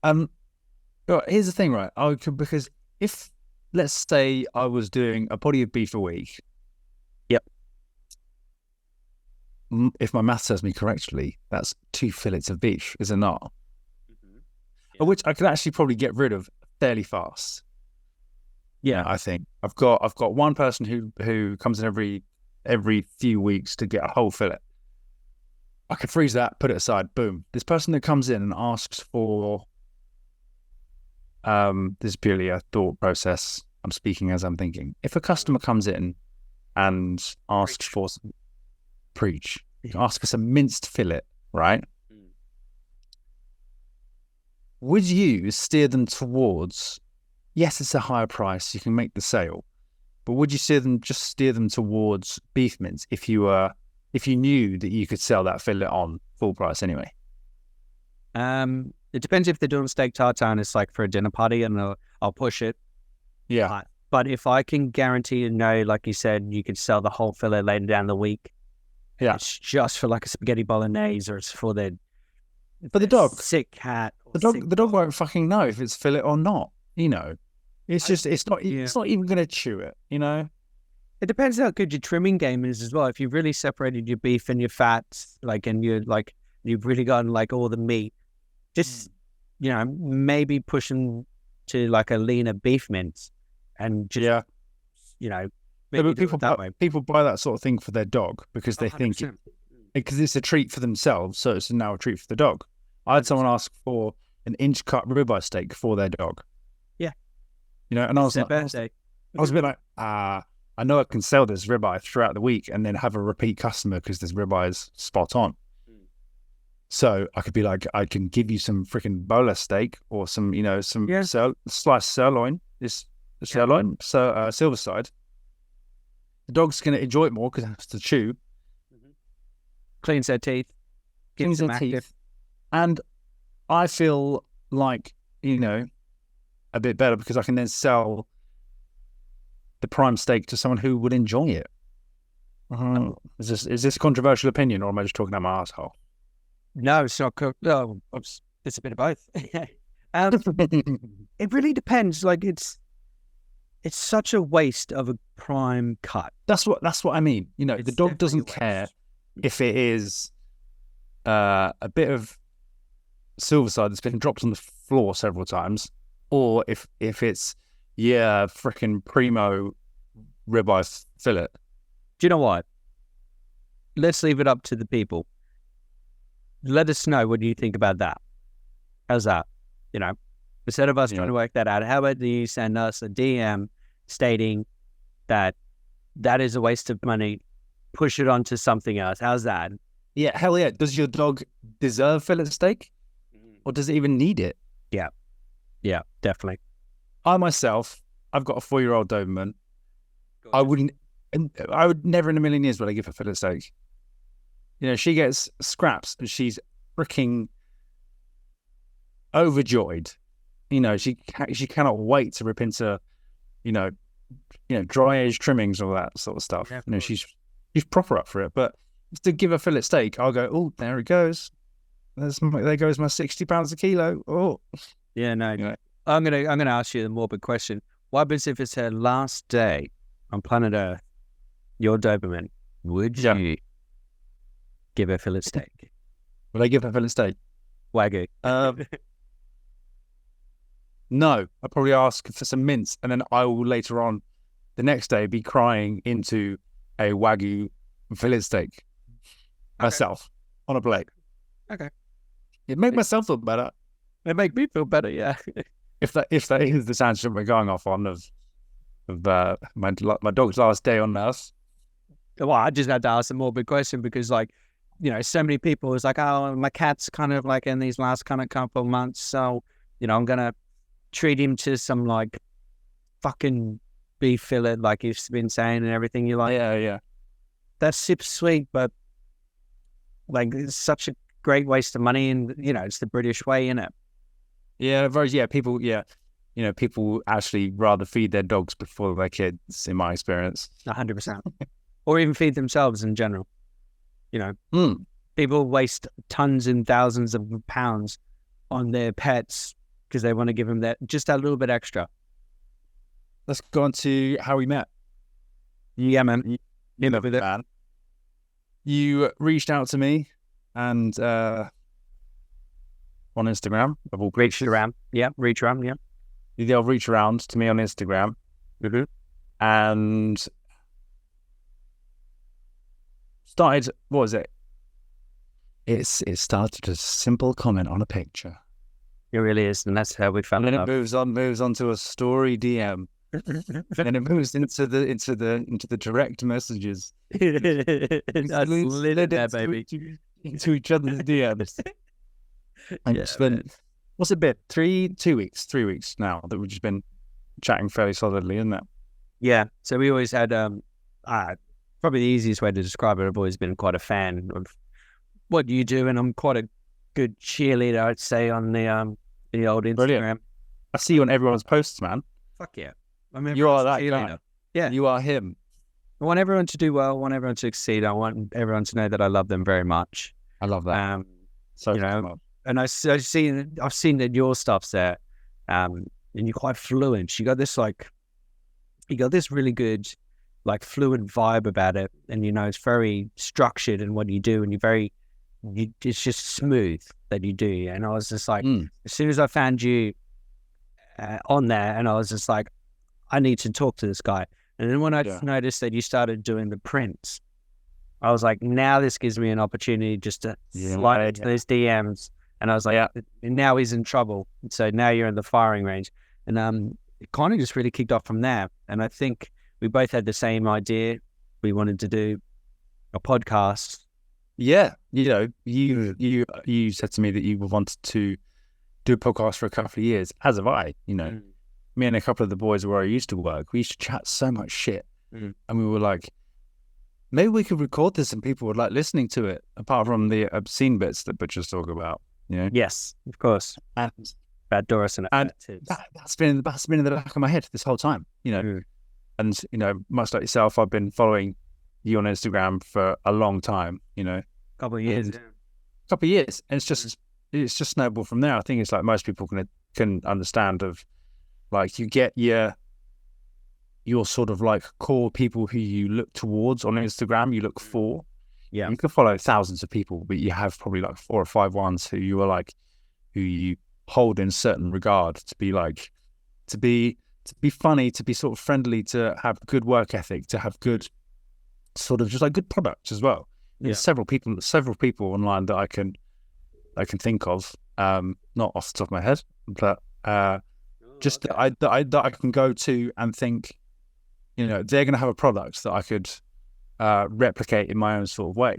Well, here's the thing, right? Because if, let's say I was doing a body of beef a week. Yep. If my math serves me correctly, that's 2 fillets of beef, is it not? Yeah. Which I could actually probably get rid of fairly fast. Yeah, I think I've got one person who comes in every few weeks to get a whole fillet. I could freeze that, put it aside, boom. This person that comes in and asks for, this is purely a thought process. I'm speaking as I'm thinking. If a customer comes in and asks for some minced fillet, right? Would you steer them towards, yes, it's a higher price, you can make the sale, but would you steer them towards beef mince if you knew that you could sell that fillet on full price anyway? It depends if they're doing steak tartare and it's like for a dinner party, and I'll push it. Yeah. But if I can guarantee, like you said, you could sell the whole fillet later down the week. Yeah. It's just for like a spaghetti bolognese, or it's for the dog. Sick cat. The dog won't fucking know if it's fillet or not. It's not even going to chew it. It depends how good your trimming game is as well. If you've really separated your beef and your fats, and you've really gotten like all the meat, just maybe pushing to like a leaner beef mince, and just maybe people buy that sort of thing for their dog because they 100%. Think because it's a treat for themselves, so it's now a treat for the dog. I had someone ask for an inch cut ribeye steak for their dog. Yeah, and I was a bit like, I know I can sell this ribeye throughout the week and then have a repeat customer because this ribeye is spot on. So I could be like, I can give you some freaking bola steak or some, sliced sirloin. Sirloin, silver side. The dog's going to enjoy it more because it has to chew. Cleans their teeth. Cleans their teeth. And I feel like, a bit better because I can then sell the prime steak to someone who would enjoy it. Is this a controversial opinion, or am I just talking out my asshole? No, it's not. No, it's a bit of both. It really depends. Like it's such a waste of a prime cut. That's what I mean. The dog doesn't care if it is a bit of silver side that's been dropped on the floor several times, or if it's freaking primo ribeye fillet. Do you know what? Let's leave it up to the people. Let us know what you think about that. How's that? Instead of us trying to work that out, how about you send us a DM stating that is a waste of money, push it on to something else. How's that? Yeah, hell yeah. Does your dog deserve fillet steak? Or does it even need it? Yeah, definitely. I myself, I've got a 4-year-old Doberman. I would never in a million years would I give her fillet steak. She gets scraps and she's freaking overjoyed. She cannot wait to rip into, dry age trimmings and all that sort of stuff. Yeah, she's proper up for it. But to give her fillet steak, I'll go, oh, there it goes. There goes my £60 a kilo. Oh, yeah, no. I'm gonna ask you the morbid question. What happens if it's her last day on planet Earth? Your Doberman, would you give her fillet steak? Would I give her fillet steak? Wagyu. No, I'd probably ask for some mince, and then I will later on the next day be crying into a Wagyu fillet steak myself on a plate. Okay. It'd make myself feel better. It'd make me feel better, yeah. If that is the tangent we're going off on of my dog's last day on Earth. Well, I just had to ask a morbid question because, so many people was like, oh, my cat's kind of like in these last kind of couple of months, so I'm gonna treat him to some like fucking beef fillet, like you've been saying and everything. You're like, yeah, that's super sweet, but like it's such a great waste of money, and it's the British way, innit? Yeah, very. Yeah, people. Yeah, people actually rather feed their dogs before their kids, in my experience. 100%. Or even feed themselves in general. Mm. People waste tons and thousands of pounds on their pets because they want to give them just that little bit extra. Let's go on to how we met. Yeah, man. Man. You reached out to me and on Instagram of all Reach around. Yeah, reach around. Yeah. They'll reach around to me on Instagram. Mm-hmm. And started, what was it? It started as a simple comment on a picture. It really is, and that's how we found And it. then it moves on to a story DM. Then it moves into the direct messages. That's lit there, baby. Into each other's DMs. And Yeah, it's been, man. what's it been? 3 weeks now that we've just been chatting fairly solidly, isn't it? Yeah. So we always had probably the easiest way to describe it. I've always been quite a fan of what you do, and I'm quite a good cheerleader, I'd say, on the old Instagram. Brilliant. I see you on everyone's posts, man. Fuck yeah. I mean, You are that cheerleader. guy. Yeah. You are him. I want everyone to do well. I want everyone to succeed. I want everyone to know that I love them very much. I love that. You know, and I've seen that your stuff's there, and you're quite fluent. You got this really good, like, fluent vibe about it, and it's very structured in what you do, and it's just smooth that you do. And I was just like, as soon as I found you on there, and I was just like, I need to talk to this guy. And then when I noticed that you started doing the prints, I was like, now this gives me an opportunity just to slide into those DMs. And I was like, now he's in trouble. So now you're in the firing range. And it kind of just really kicked off from there. And I think we both had the same idea. We wanted to do a podcast. Yeah. You said to me that you wanted to do a podcast for a couple of years, as have I. Me and a couple of the boys where I used to work, we used to chat so much shit. And we were like, maybe we could record this and people would like listening to it, apart from the obscene bits that butchers talk about. Yes, of course. And bad Doris and that's been in the back of my head this whole time. And much like yourself, I've been following you on Instagram for a long time. Couple of years. And it's just snowballed from there. I think it's like most people can understand of, like, you get your sort of like core people who you look towards on Instagram, you look for. Yeah. You can follow thousands of people, but you have probably like 4 or 5 ones who you hold in certain regard to be like, to be funny, to be sort of friendly, to have good work ethic, to have good sort of just like good products as well. There's several people online that I can think of, not off the top of my head, but that I can go to and think, they're going to have a product that I could replicate in my own sort of way,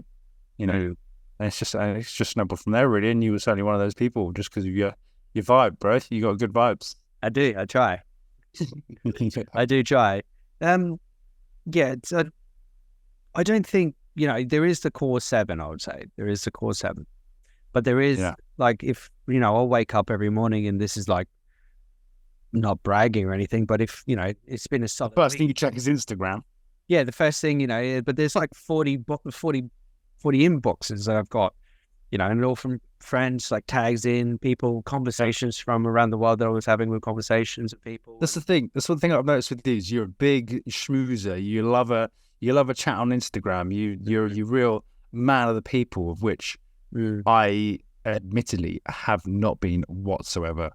And it's just snowballed from there, really. And you were certainly one of those people, just because of your vibe, bro. You got good vibes. I do. I try. I do try. I don't think there is the core 7. I would say there is the core 7, but there is like, if I'll wake up every morning, and this is like not bragging or anything, but if it's been a solid first thing you check is Instagram. Yeah, the first thing, but there's like 40 inboxes that I've got, and all from friends, like tags in people, conversations from around the world that I was having with conversations with people. That's the thing. That's one thing I've noticed with these. You're a big schmoozer. You love a chat on Instagram. You're a real man of the people, of which I admittedly have not been whatsoever.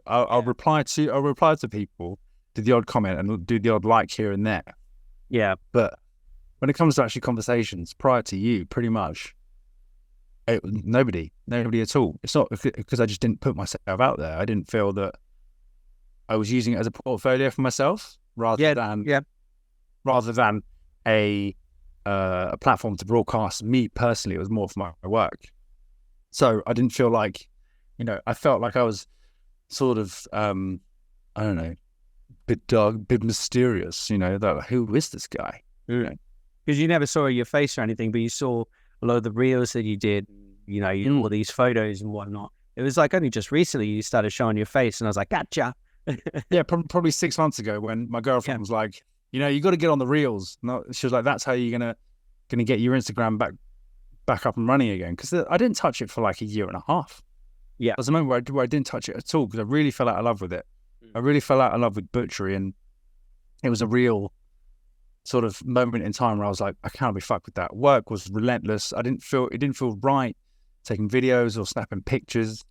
I'll reply to people, do the odd comment and do the odd like here and there. Yeah. But when it comes to actually conversations prior to you, pretty much nobody at all. It's not because I just didn't put myself out there. I didn't feel that I was using it as a portfolio for myself rather than a platform to broadcast me personally. It was more for my work. So I didn't feel like, I felt like I was sort of, I don't know, bit dark, bit mysterious, that who is this guy? Because you never saw your face or anything, but you saw a lot of the reels that you did, all these photos and whatnot. It was like only just recently you started showing your face, and I was like, gotcha. Yeah, probably 6 months ago when my girlfriend was like, you know, you got to get on the reels. No, she was like, that's how you're gonna get your Instagram back up and running again. Because I didn't touch it for like a year and a half. Yeah, there was a moment where I didn't touch it at all because I really fell out of love with it. I really fell out of love with butchery, and it was a real sort of moment in time where I was like, I can't be fucked with that. Work was relentless. It didn't feel right taking videos or snapping pictures,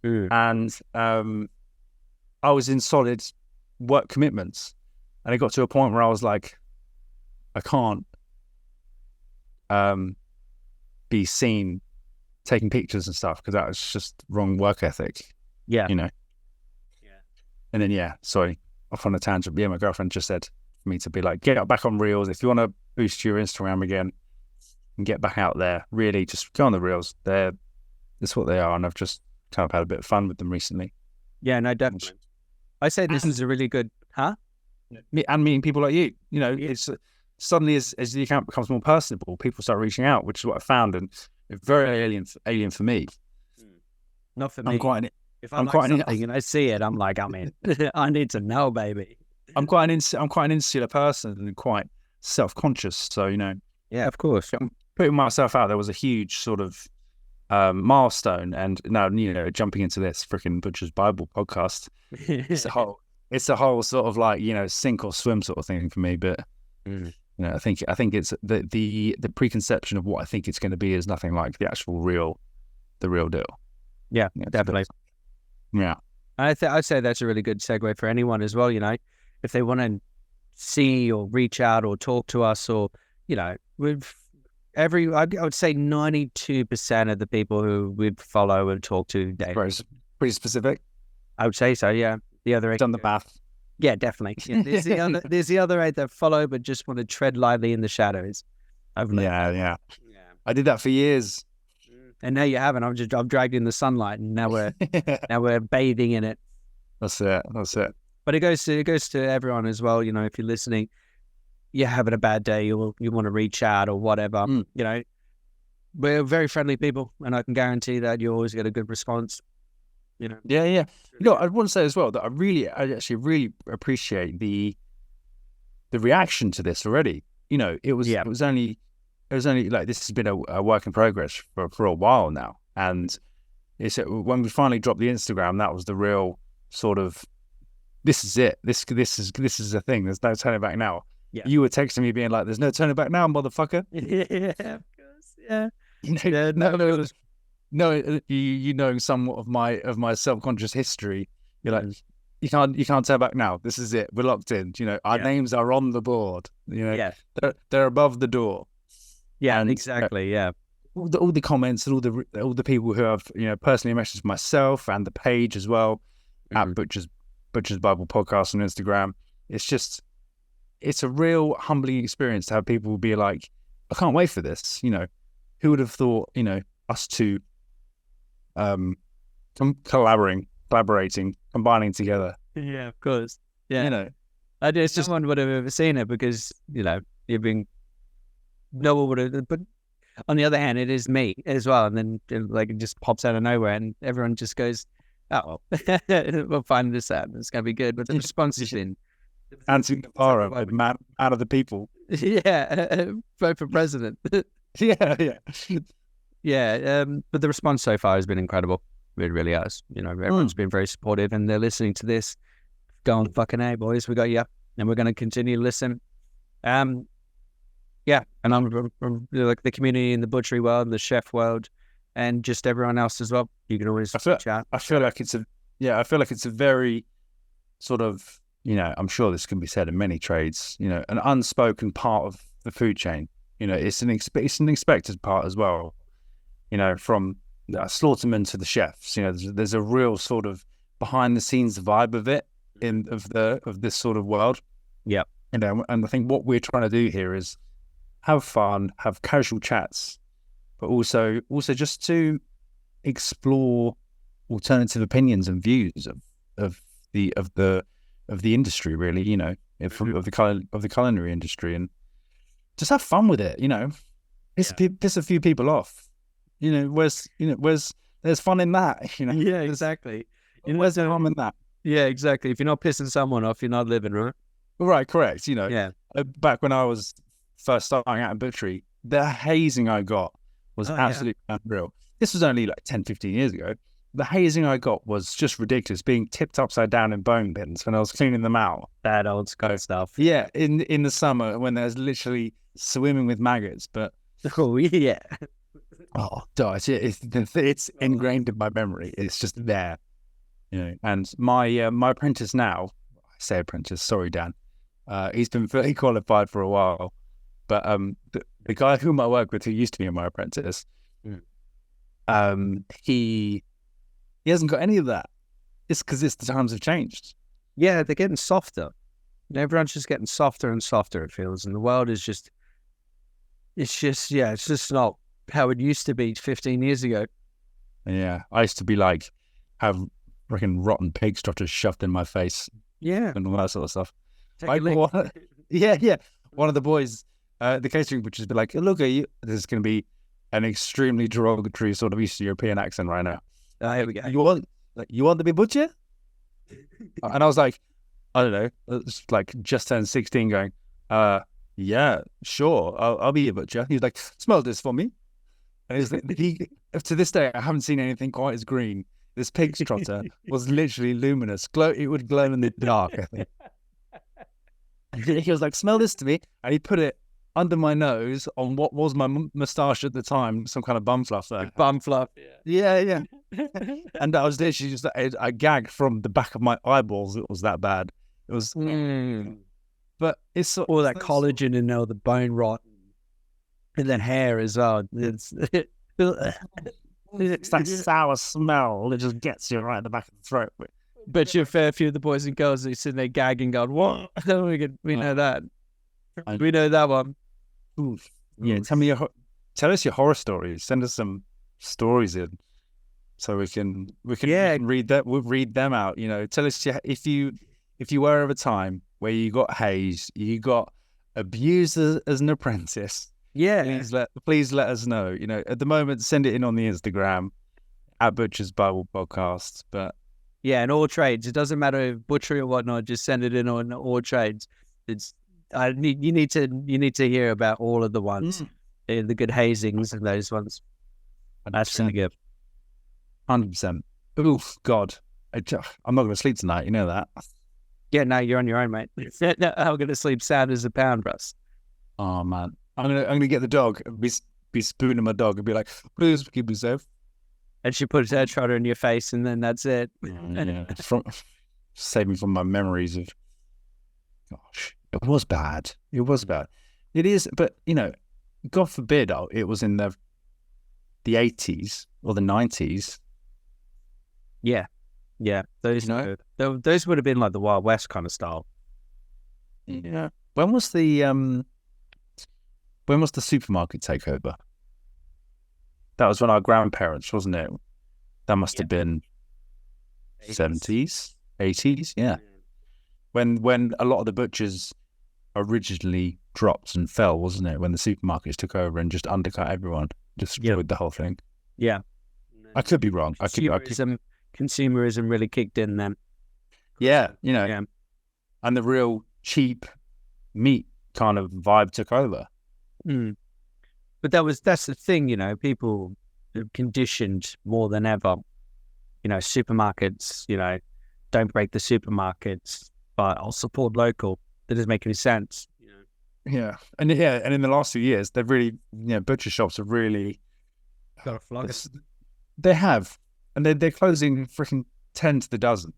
and I was in solid work commitments, and it got to a point where I was like, I can't be seen taking pictures and stuff because that was just wrong work ethic. Yeah, you know. Yeah. And then sorry, off on a tangent. Yeah, my girlfriend just said for me to be like, get back on reels if you want to boost your Instagram again and get back out there. Really, just go on the reels. That's what they are, and I've just kind of had a bit of fun with them recently. Yeah, no, definitely. I say this is a really good, and meeting people like you. You know, it's suddenly as the account becomes more personable, people start reaching out, which is what I found, and it's very alien for me. Not for me. If I'm like quite something and I see it, I'm like, I'm in. I need to know, baby. I'm quite an insular person and quite self-conscious. So, you know, yeah, of course, putting myself out there was a huge sort of milestone. And now, you know, jumping into this freaking Butcher's Bible podcast, it's a whole sort of like, you know, sink or swim sort of thing for me. But you know, I think it's the preconception of what I think it's going to be is nothing like the real deal. Yeah, definitely. Yeah. I'd say that's a really good segue for anyone as well. You know, if they want to see or reach out or talk to us, or, you know, I would say 92% of the people who we follow and talk to daily. Pretty specific. I would say so. Yeah. The other 8 done the math. Yeah, definitely. Yeah, there's the other 8 that follow but just want to tread lightly in the shadows. Yeah. I did that for years. And now you haven't. I'm dragged in the sunlight, and now we're bathing in it. That's it. But it goes to everyone as well. You know, if you're listening, you're having a bad day, you want to reach out or whatever. You know, we're very friendly people, and I can guarantee that you always get a good response. You know. Yeah. You know, I want to say as well that I actually really appreciate the reaction to this already. You know, it was only like, this has been a work in progress for a while now, and it's when we finally dropped the Instagram, that was the real sort of, this is it. This is a thing. There's no turning back now. Yeah. You were texting me being like, "There's no turning back now, motherfucker." Yeah, of course. Yeah. You know, you knowing somewhat of my self-conscious history, you're like, you can't turn back now. This is it. We're locked in. You know, our names are on the board. You know, they're above the door. Yeah, and exactly. Yeah, all the comments and all the people who have, you know, personally messaged myself and the page as well at Butcher's Bible Podcast on Instagram. It's a real humbling experience to have people be like, I can't wait for this. You know, who would have thought, you know, us two collaborating, combining together. Yeah, of course. Yeah, you know, it's just no one would have ever seen it because, you know, no one would have. But on the other hand, it is me as well, and then like it just pops out of nowhere, and everyone just goes, "Oh, well, we'll find this out. It's gonna be good." But the response is in. Anthony Caparo, man out of the people. Yeah, vote for president. Yeah. But the response so far has been incredible. It really has. You know, everyone's been very supportive, and they're listening to this. Go on, fucking A, boys, we got you, and we're going to continue to listen. Yeah, and I'm like the community in the butchery world, the chef world, and just everyone else as well. You can always chat. I feel like it's a very sort of, you know, I'm sure this can be said in many trades, you know, an unspoken part of the food chain. You know, it's an expected part as well. You know, from the slaughterman to the chefs. You know, there's a real sort of behind the scenes vibe of it of this sort of world. Yeah, you know, and I think what we're trying to do here is have fun, have casual chats, but also just to explore alternative opinions and views of the industry, really. You know, of the culinary industry, and just have fun with it. You know, piss a few people off. You know, there's there's fun in that. You know, Yeah, exactly. You know, where's the harm in that? yeah, exactly. If you're not pissing someone off, you're not living, right? Right, correct. You know, Yeah. back when I was first starting out in butchery, the hazing I got was Oh, yeah. absolutely unreal. This was only like 10, 15 years ago. The hazing I got was just ridiculous, being tipped upside down in bone bins when I was cleaning them out. That old school stuff. Yeah, in the summer when there's literally swimming with maggots. But Oh, yeah. oh, gosh, it's ingrained in my memory. It's just there, you know. And my apprentice now, I say apprentice, sorry, Dan. He's been fully qualified for a while, but the guy whom I work with, who used to be my apprentice, he hasn't got any of that. It's because the times have changed. Yeah, they're getting softer. Everyone's just getting softer and softer, it feels. And the world is just, it's just not how it used to be 15 years ago. Yeah, I used to be like, have freaking rotten pig structures shoved in my face Yeah. and all that sort of stuff. Take a lick. Yeah. One of the boys, the catering butcher's be like, look at you. This is going to be an extremely derogatory sort of Eastern European accent right now. Oh, here we go. You want to be butcher? And I was like, I don't know, it's like just turned 16 going, yeah, sure, I'll be a butcher. He was like, smell this for me. And he's like, to this day, I haven't seen anything quite as green. This pig's trotter was literally luminous. It would glow in the dark, I think. And he was like, smell this to me. And he put it under my nose on what was my moustache at the time, some kind of bum fluff there. Bum fluff. Yeah. And I was literally just, I gagged from the back of my eyeballs. It was that bad. It was, but it's all that collagen and all the bone rot. And then hair as well. It's that sour smell that just gets you right in the back of the throat. Bet you a fair few of the boys and girls are sitting there gagging, going, "What? we know that. We know that one." Oof. Yeah, tell us your horror stories. Send us some stories in, so we can read that. We'll read them out. You know, tell us if you were of a time where you got hazed, you got abused as an apprentice. Yeah, please let us know. You know, at the moment, send it in on the Instagram at Butcher's Bible Podcast. But yeah, and all trades. It doesn't matter if butchery or whatnot. Just send it in on all trades. You need to hear about all of the ones, the good hazings and those ones. That's really good. 100%. Oof, God, I'm not going to sleep tonight. You know that. Yeah, no, you're on your own, mate. I'm going to sleep sound as a pound, Russ. Oh man, I'm gonna get the dog and be spooning my dog and be like, please keep me safe. And she puts her trotter in your face, and then that's it. Yeah, save me from my memories of. Gosh, it was bad. It was bad. It is, but you know, God forbid, it was in the 80s or the 90s. Yeah. Those those would have been like the Wild West kind of style. Yeah. When was the supermarket takeover? That was when our grandparents, wasn't it? That must have been 70s, 80s, yeah. When a lot of the butchers originally dropped and fell, wasn't it? When the supermarkets took over and just undercut everyone, destroyed the whole thing. Yeah. I could be wrong. Consumerism really kicked in then. Yeah, you know, and the real cheap meat kind of vibe took over. But that's the thing, you know, people are conditioned more than ever. You know, supermarkets, you know, don't break the supermarkets, but I'll support local. That doesn't make any sense. You know? Yeah, and in the last few years, they've really, butcher shops have really got a flock. They have, and they're closing freaking 10 to the dozen.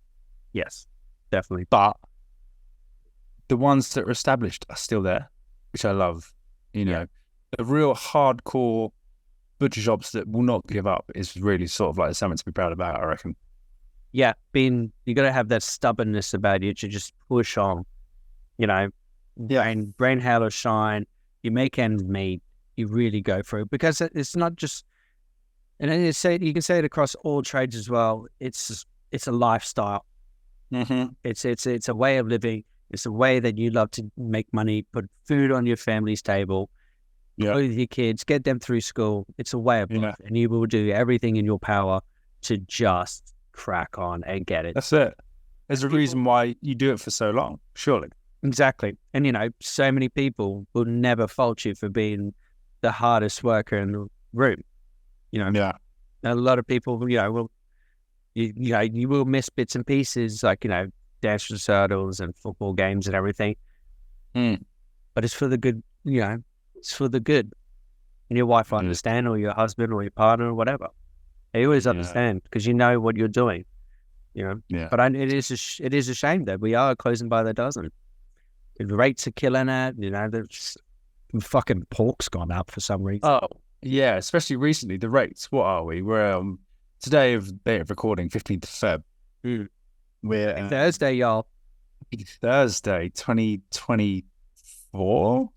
Yes, definitely. But the ones that are established are still there, which I love. You know, the real hardcore butcher shops that will not give up is really sort of like something to be proud about, I reckon. Yeah, you got to have that stubbornness about you to just push on, you know. Yeah, and rain, hail or shine, you make ends meet, you really go for it, because it's not just, and you can say it across all trades as well. It's a lifestyle. Mm-hmm. It's a way of living. It's a way that you love to make money, put food on your family's table, clothe your kids, get them through school. It's a way of life, and you will do everything in your power to just crack on and get it. That's it. There's a reason why you do it for so long, surely. Exactly. And, you know, so many people will never fault you for being the hardest worker in the room. You know, Yeah. a lot of people, you know, you will miss bits and pieces, like, you know, dance recitals and football games and everything. But it's for the good, you know, it's for the good. And your wife will understand, or your husband or your partner or whatever. They always understand because you know what you're doing, you know. Yeah. But it is a shame that we are closing by the dozen. The rates are killing it, you know. There's fucking pork's gone up for some reason. Oh, yeah, especially recently. The rates, what are we? We're today of day of recording, 15th of Feb. We're Thursday, y'all. Thursday, 2024.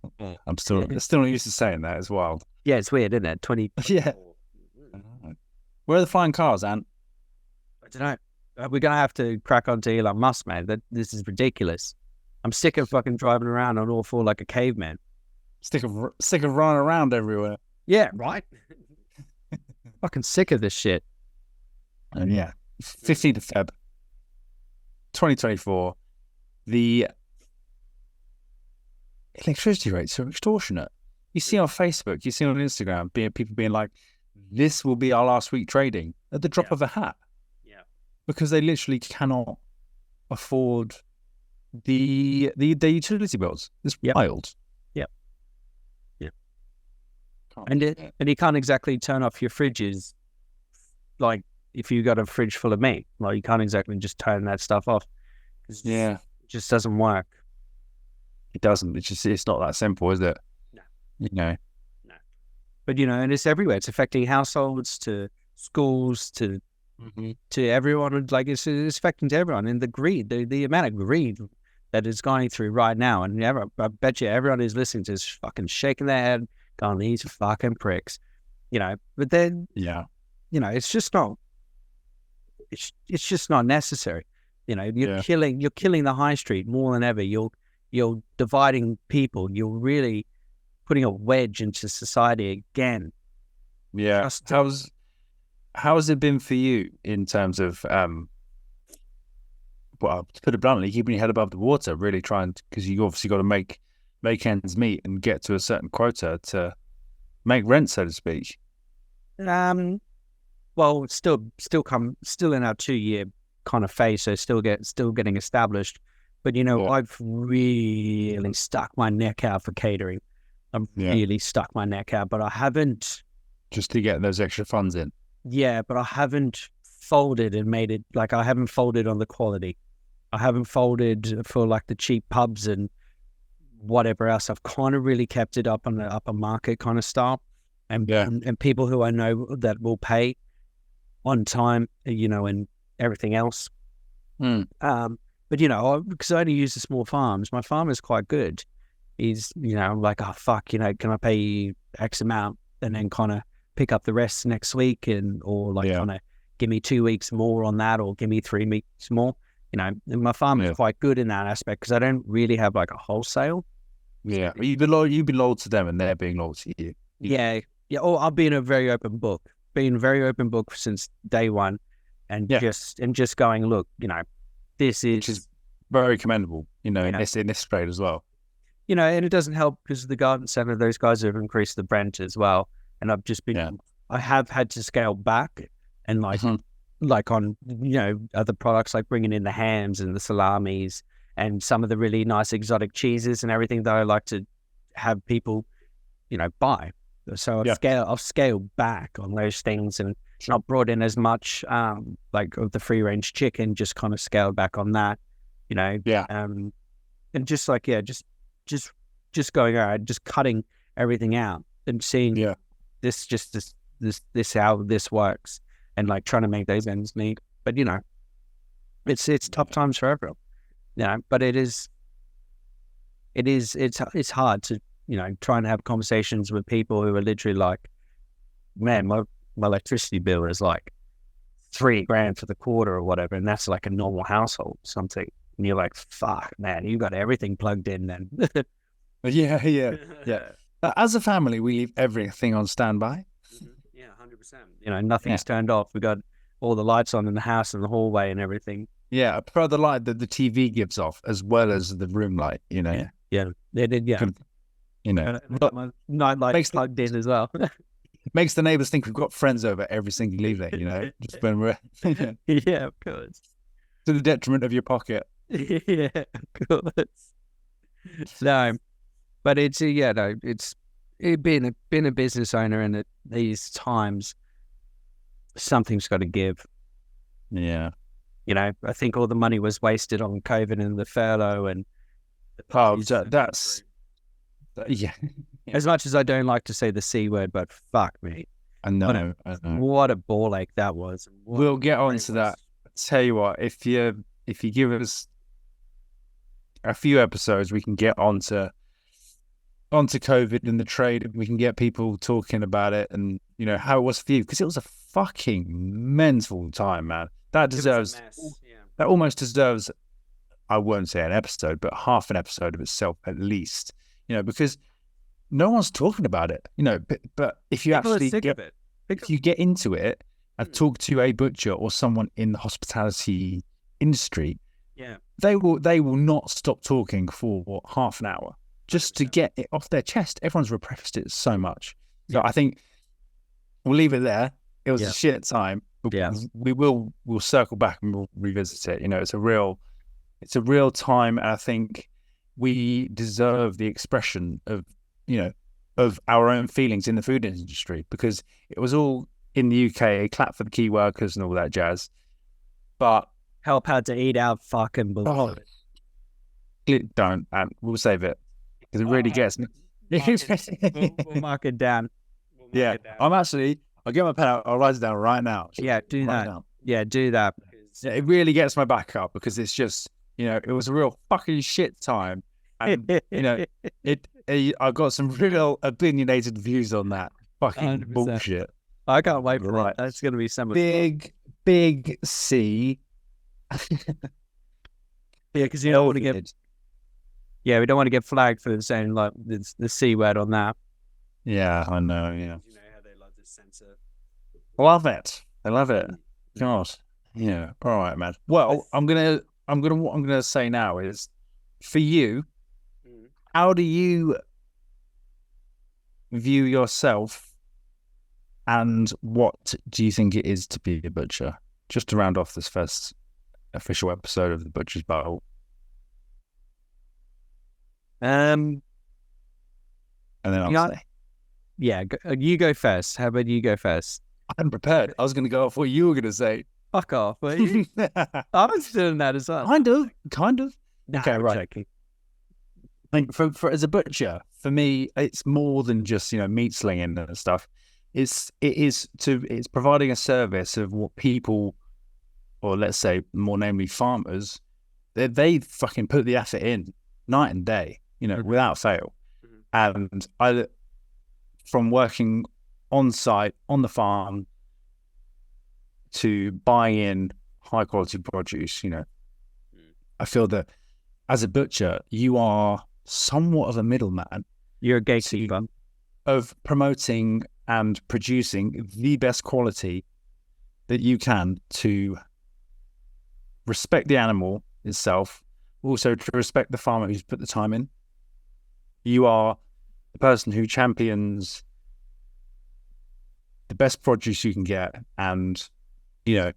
I'm still not used to saying that as well. Yeah, it's weird, isn't it? 20. Yeah. Where are the flying cars, Ant? I don't know. We're gonna have to crack on to Elon Musk, man. This is ridiculous. I'm sick of fucking driving around on all four like a caveman. Sick of running around everywhere. Yeah, right. Fucking sick of this shit. And yeah, 15th of Feb, 2024. The electricity rates are extortionate. You see on Facebook, you see on Instagram, people being like, "This will be our last week trading" at the drop of a hat. Yeah, because they literally cannot afford the utility bills. It's wild. And you can't exactly turn off your fridges, like if you got a fridge full of meat. Like you can't exactly just turn that stuff off. Yeah, it just doesn't work. It doesn't. It's not that simple, is it? No. You know. No. But you know, and it's everywhere. It's affecting households, to schools, to everyone. Like it's affecting to everyone. And the greed, the amount of greed that is going through right now, and I bet you everyone who's listening to this fucking shaking their head, going, "These fucking pricks," you know. But then, you know, it's just not. It's just not necessary. You know, you're killing the high street more than ever. You're dividing people. You're really putting a wedge into society again. Yeah. How has it been for you in terms of well, to put it bluntly, keeping your head above the water, really trying, because you obviously got to make ends meet and get to a certain quota to make rent, so to speak. Well, still in our 2-year kind of phase, so still getting established. But you know, I've really stuck my neck out for catering. I've really stuck my neck out, but I haven't, just to get those extra funds in. Yeah, but I haven't folded and made it, like I haven't folded on the quality. I haven't folded for like the cheap pubs and whatever else. I've kind of really kept it up on the upper market kind of style, and people who I know that will pay on time, you know, and everything else. But you know, because I only use the small farms, my farm is quite good. He's, you know, like, "Oh fuck, you know, can I pay you X amount and then kind of pick up the rest next week, and or like kind of give me 2 weeks more on that, or give me 3 weeks more." You know, and my farm is quite good in that aspect because I don't really have like a wholesale. Yeah, you've been loyal to them, and they're being loyal to you. Yeah. Oh, I've been a very open book. Since day one, and just going, look, you know, which is very commendable. You know, in this trade as well. You know, and it doesn't help because the garden center, those guys have increased the rent as well, and I've just been, I have had to scale back and like on, you know, other products, like bringing in the hams and the salamis and some of the really nice exotic cheeses and everything that I like to have people, you know, buy. So I've scaled back on those things and not brought in as much like of the free range chicken, just kind of scaled back on that, you know. And just like just going, all right, just cutting everything out and seeing this how this works, and like trying to make those ends meet. But you know, it's tough times for everyone, you know. But it's hard to, you know, try and have conversations with people who are literally like, "Man, my electricity bill is like $3,000 for the quarter or whatever," and that's like a normal household or something. And you're like, "Fuck, man, you got everything plugged in then." Yeah. As a family, we leave everything on standby. Yeah, 100%. You know, nothing's turned off. We got all the lights on in the house and the hallway and everything. Yeah, I prefer the light that the TV gives off as well as the room light, you know. Yeah, they did. Yeah, You know, my night lights plugged in as well. makes the neighbors think we've got friends over every single evening, you know, just when we're Yeah, of course. to the detriment of your pocket. Yeah, of course. No, but it's being a business owner, and at these times, something's got to give. Yeah. You know, I think all the money was wasted on COVID and the furlough and yeah. As much as I don't like to say the C word, but fuck me. I know. What a ball ache that was. We'll get on to that. Tell you what, if you give us a few episodes, we can get onto COVID and the trade, and we can get people talking about it and, you know, how it was for you, because it was a fucking mental time, man. That almost deserves, I won't say an episode, but half an episode of itself at least, you know, because no one's talking about it, you know, but if you People actually if you get into it and talk to a butcher or someone in the hospitality industry, they will not stop talking for half an hour just to get it off their chest. Everyone's repressed it so much. So I think we'll leave it there. It was a shit time. But we'll circle back and we'll revisit it. You know, it's a real time, and I think we deserve the expression of, you know, of our own feelings in the food industry, because it was all in the UK, a clap for the key workers and all that jazz. But help out to eat out fucking bullshit. Don't, and we'll save it because it really gets me. We'll mark it down. I'll get my pen out. I'll write it down right now. Do that. Now. Yeah, do that. Yeah, it really gets my back up, because it's just, you know, it was a real fucking shit time. And, you know, I've got some real opinionated views on that fucking 100%. Bullshit. I can't wait for that. That's going to be some big C. Because you don't want to get. Yeah, we don't want to get flagged for saying like the C word on that. Yeah, I know. Yeah. You know how they love to censor. Love it. I love it. God. Yeah. All right, man. Well, what I'm gonna say now is, for you, how do you view yourself, and what do you think it is to be a butcher? Just to round off this first official episode of the Butcher's Battle. And then I'll say. Yeah, you go first. How about you go first? I'm prepared. I was going to go off what you were going to say. Fuck off, were you? I was doing that as well. Kind of. Nah, okay, right. Joking. I think for as a butcher, for me, it's more than just, you know, meat slinging and stuff. It's providing a service of what people, or let's say more namely farmers, they fucking put the effort in night and day, you know, without fail. And from working on site on the farm to buying in high quality produce, you know, I feel that as a butcher, you are somewhat of a middleman. You're a gatekeeper of promoting and producing the best quality that you can, to respect the animal itself, also to respect the farmer who's put the time in. You are the person who champions the best produce you can get, and, you know,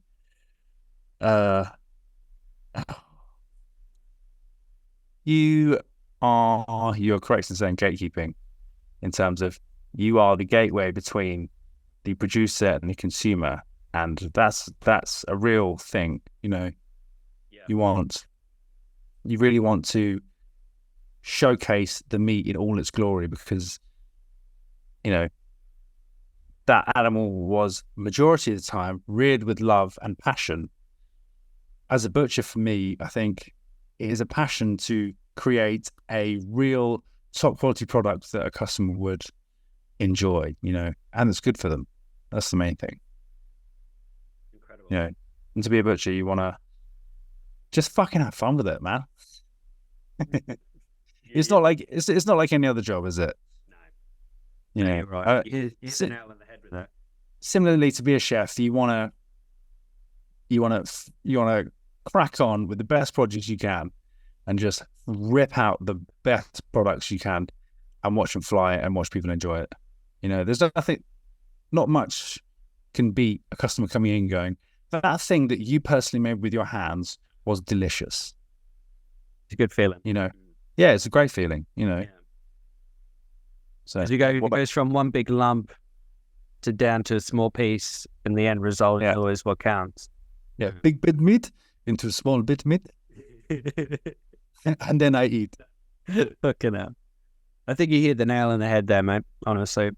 you're correct in saying gatekeeping, in terms of you are the gateway between the producer and the consumer, and that's a real thing, you know. You really want to showcase the meat in all its glory, because, you know, that animal was majority of the time reared with love and passion. As a butcher, for me, I think it is a passion to create a real top quality product that a customer would enjoy, you know, and it's good for them. That's the main thing. Incredible. You know, and to be a butcher, you want to just fucking have fun with it, man. It's not like it's not like any other job, is it? No. You know, right. You hit the nail on the head with that. Similarly, to be a chef, you want to you want to crack on with the best projects you can, and just rip out the best products you can, and watch them fly and watch people enjoy it. You know, there's nothing, not much can beat a customer coming in and going, that thing that you personally made with your hands was delicious. It's a good feeling. You know, yeah, it's a great feeling. You know, Yeah. so As it goes from one big lump to down to a small piece, and the end result is always what counts. Yeah, big bit meat into a small bit meat, and then I eat. Fucking hell. I think you hit the nail on the head there, mate. Honestly,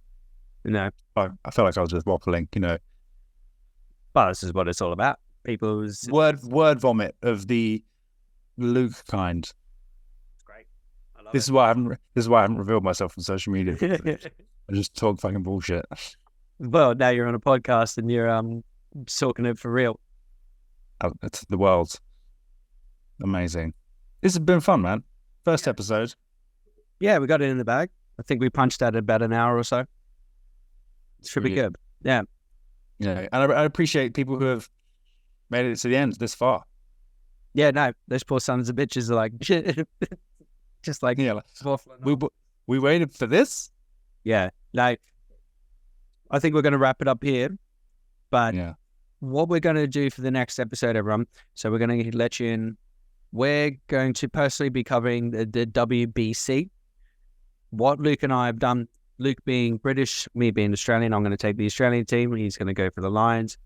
you know. I felt like I was just waffling. You know, But this is what it's all about. People's word vomit of the Luke kind. It's great. I love This is why I haven't revealed myself on social media. I just talk fucking bullshit. Well, now you're on a podcast and you're talking it for real. It's the world. Amazing. This has been fun, man. First episode. Yeah, we got it in the bag. I think we punched out about an hour or so. It should be good. Yeah. Yeah, and I appreciate people who have made it to the end this far. Yeah, no, those poor sons of bitches are like, just like, Yeah, we waited for this. yeah. Like, I think we're going to wrap it up here. But what we're going to do for the next episode, everyone, so we're going to let you in. We're going to personally be covering the WBC. What Luke and I have done, Luke being British, me being Australian, I'm going to take the Australian team. He's going to go for the Lions.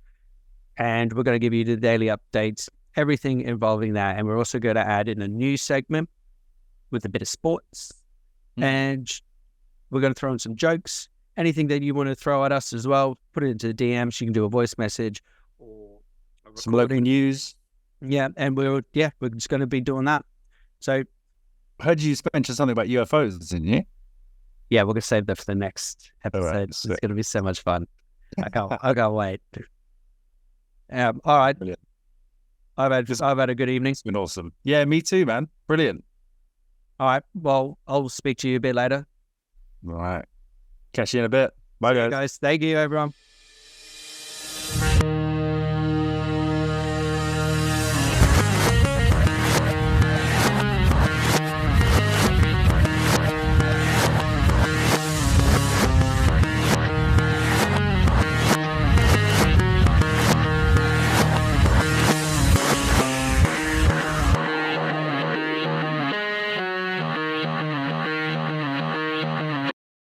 And we're going to give you the daily updates, everything involving that. And we're also going to add in a new segment with a bit of sports. And we're going to throw in some jokes. Anything that you want to throw at us as well, put it into the DMs. You can do a voice message or some local news. Yeah, and we're just going to be doing that. So I heard you mention something about UFOs, didn't you? Yeah, we're going to save that for the next episode. Right, it's going to be so much fun. I can't wait. All right. Brilliant. I've had a good evening. It's been awesome. Yeah, me too, man. Brilliant. All right. Well, I'll speak to you a bit later. All right. Catch you in a bit. Bye, guys. Thank you, everyone.